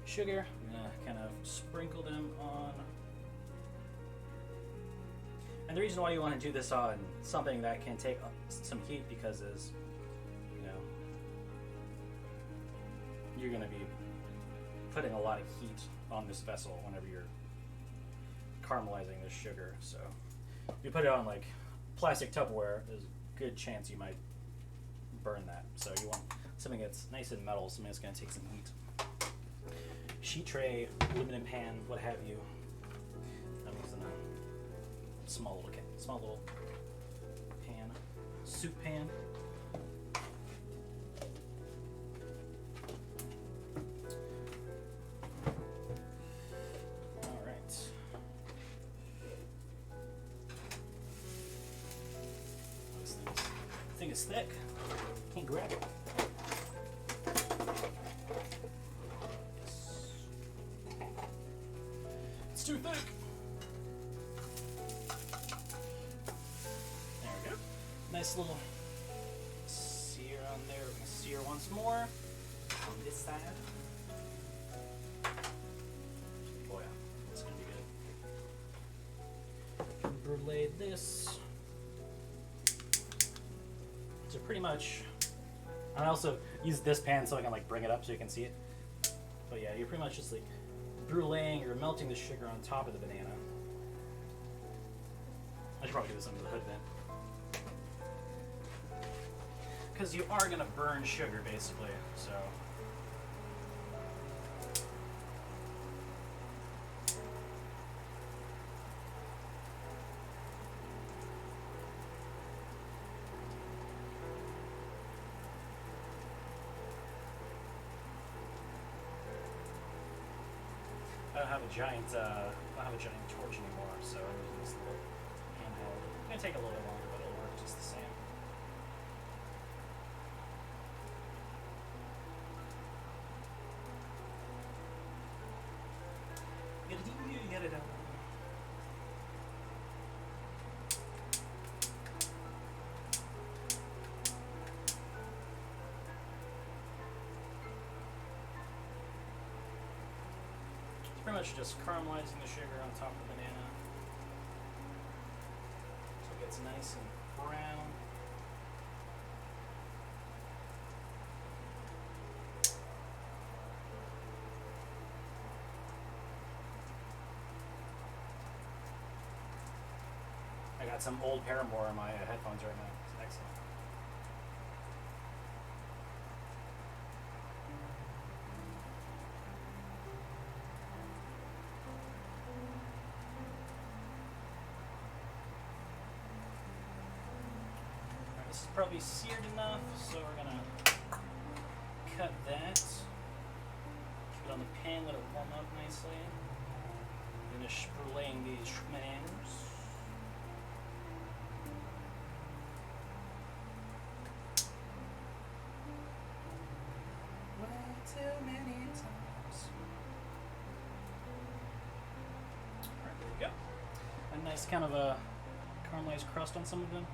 sugar. I'm going to kind of sprinkle them on. And the reason why you want to do this on something that can take some heat because is, you know, you're going to be putting a lot of heat on this vessel whenever you're caramelizing this sugar. So if you put it on like plastic Tupperware, there's a good chance you might burn that. So you want something that's nice and metal, something that's going to take some heat. Sheet tray, aluminum pan, what have you. I'm using a small little pan, soup pan. All right. This thing is thick. Can't grab it. It's too thick. There we go. Nice little sear on there. We're gonna sear once more on this side. Oh yeah, that's gonna be good. Brulee this. So pretty much, I also use this pan so I can like bring it up so you can see it. But yeah, you're pretty much just like bruleeing or melting the sugar on top of the banana. I should probably do this under the hood then. Because you are going to burn sugar basically, so. I don't have a giant torch anymore, so I'm using this little handheld. It's gonna take a little bit longer, but it'll work just the same. Get it out. Pretty much just caramelizing the sugar on top of the banana so it gets nice and brown. I got some old Paramore in my headphones right now. It's excellent. probably seared enough, so we're gonna cut that. Keep it on the pan, let it warm up nicely. Finish bruleeing these bananas. Way too many times. Alright, there we go. A nice kind of a caramelized crust on some of them.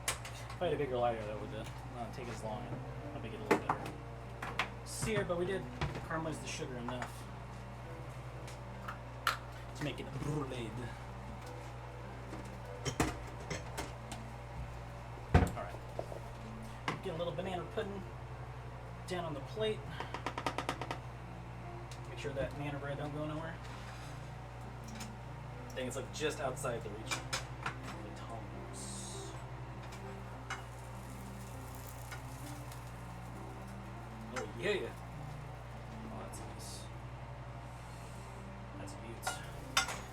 If I had a bigger lighter, that would not take as long and I'll make it a little better seared, but we did caramelize the sugar enough to make it bruleed. Alright. Get a little banana pudding down on the plate. Make sure that banana bread don't go nowhere. I think it's like just outside the reach of the tongs. Oh yeah. Oh, that's nice. That's a beaut.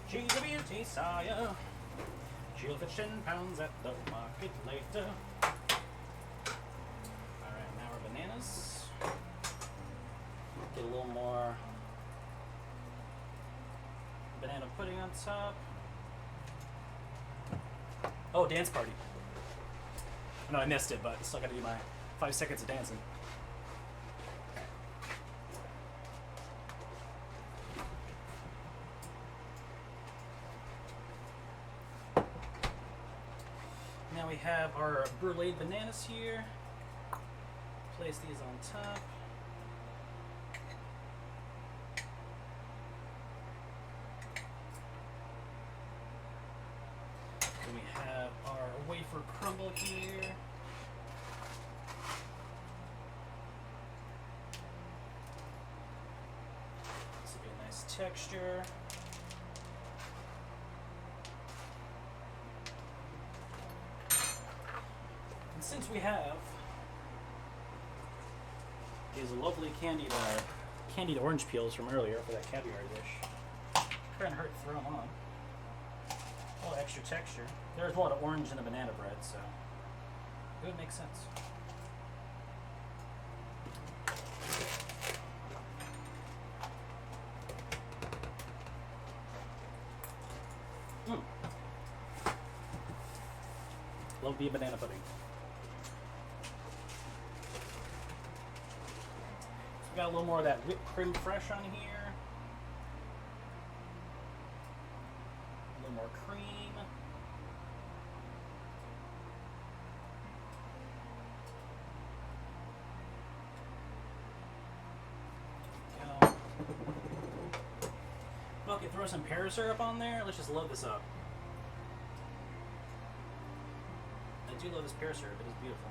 She's a beauty, sire. She'll fetch 10 pounds at the market later. Alright, now our bananas. Get a little more banana pudding on top. Oh, dance party. I know I missed it, but I still gotta do my 5 seconds of dancing. Now we have our bruleed bananas here. Place these on top. Then we have our wafer crumble here. This will be a nice texture. And since we have these lovely candied orange peels from earlier for that caviar dish, couldn't hurt to throw them on. A little extra texture. There's a lot of orange in the banana bread, so it would make sense. Love the banana pudding. So we got a little more of that whipped cream fresh on here. A little more cream. Look, throw some pear syrup on there. Let's just load this up. I do love this pear syrup. It is beautiful.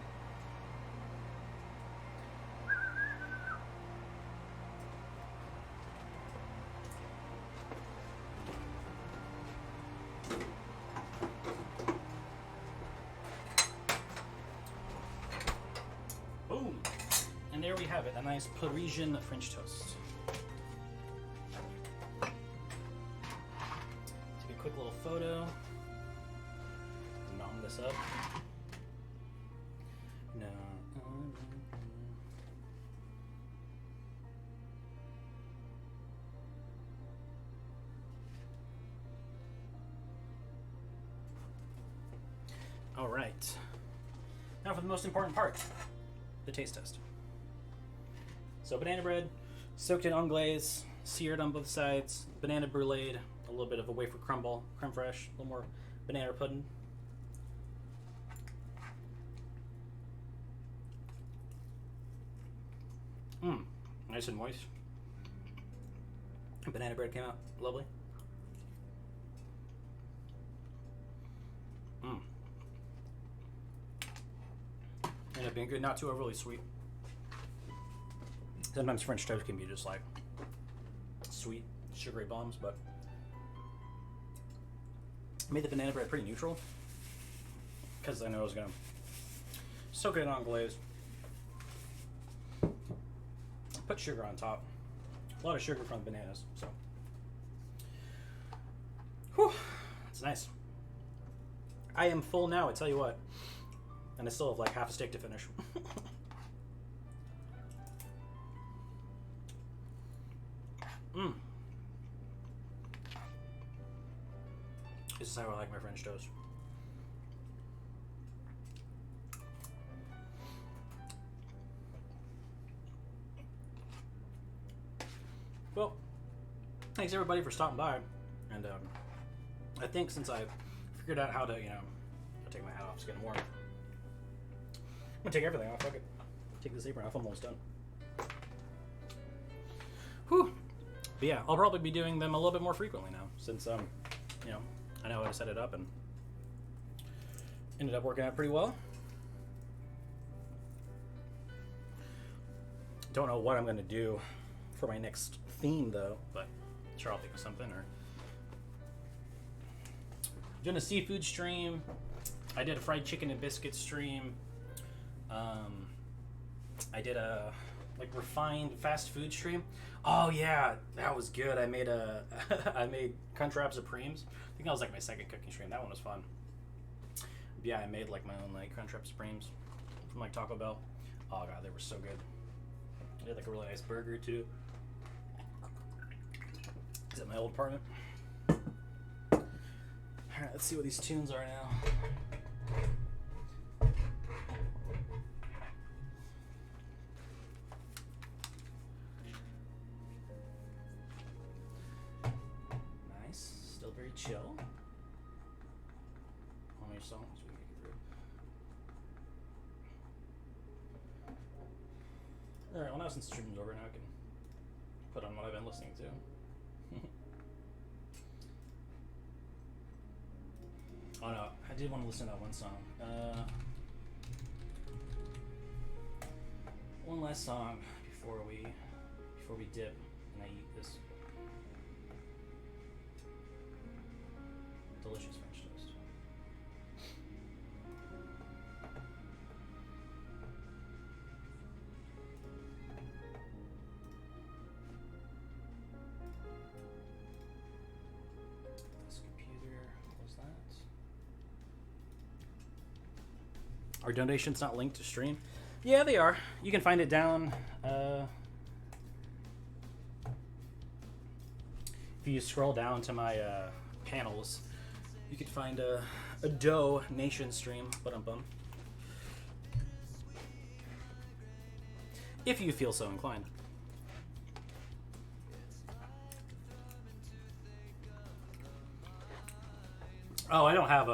Boom! And there we have it, a nice Parisian French toast. Take a quick little photo. Nom this up. No. All right. Now for the most important part, the taste test. So banana bread, soaked in anglaise, seared on both sides, banana bruleed, a little bit of a wafer crumble, creme fraiche, a little more banana pudding. Nice and moist. Banana bread came out lovely. Ended up being good, not too overly sweet. Sometimes French toast can be just like sweet, sugary bombs, but I made the banana bread pretty neutral because I know I was gonna soak it in anglaise. Put sugar on top. A lot of sugar from the bananas, so. Whew, it's nice. I am full now, I tell you what. and I still have like half a steak to finish. Mmm. This is how I like my French toast. Well, thanks everybody for stopping by, and I think since I figured out how to, you know, I'll take my hat off, it's getting warm. I'm gonna take everything off. Fuck it. Take this apron off. I'm almost done. Whew. But yeah, I'll probably be doing them a little bit more frequently now, since you know, I know how to set it up and ended up working out pretty well. Don't know what I'm gonna do for my next theme though, but I'm sure I'll think of something. Or doing a seafood stream. I did a fried chicken and biscuit stream. I did a like refined fast food stream. Oh yeah, that was good. I made I made Crunchwrap Supremes. I think that was like my second cooking stream. That one was fun. Yeah, I made like my own like Crunchwrap Supremes from like Taco Bell. Oh god, they were so good. I did like a really nice burger too. Is at my old apartment. Alright, let's see what these tunes are now. Nice. Still very chill. How many songs we can get through? Alright, well now since the stream's over, now I can put on what I've been listening to. Oh no, I did want to listen to that one song. One last song before we dip and I eat this delicious French toast. This computer, what was that? Are donations not linked to stream? Yeah, they are. You can find it down. If you scroll down to my panels, you can find a Dough Nation stream. Ba-dum-bum. If you feel so inclined. Oh, I don't have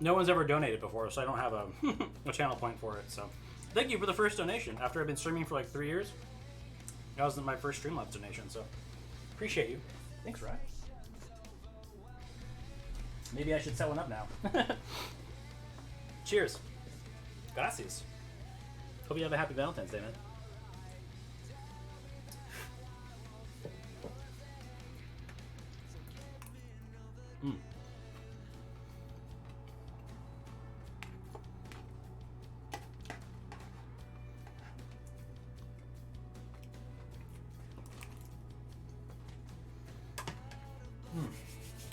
no one's ever donated before, so I don't have a channel point for it. So, thank you for the first donation. After I've been streaming for like 3 years, that was my first Streamlabs donation. So, appreciate you. Thanks, Ryan. Maybe I should set one up now. Cheers. Gracias. Hope you have a happy Valentine's Day, man.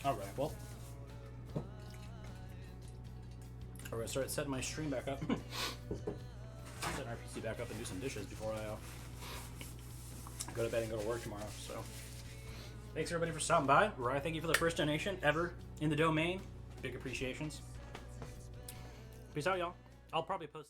Alright, well, we're going to start setting my stream back up. Set our PC back up and do some dishes before I go to bed and go to work tomorrow. So, thanks everybody for stopping by. Ryan, thank you for the first donation ever in the domain. Big appreciations. Peace out, y'all. I'll probably post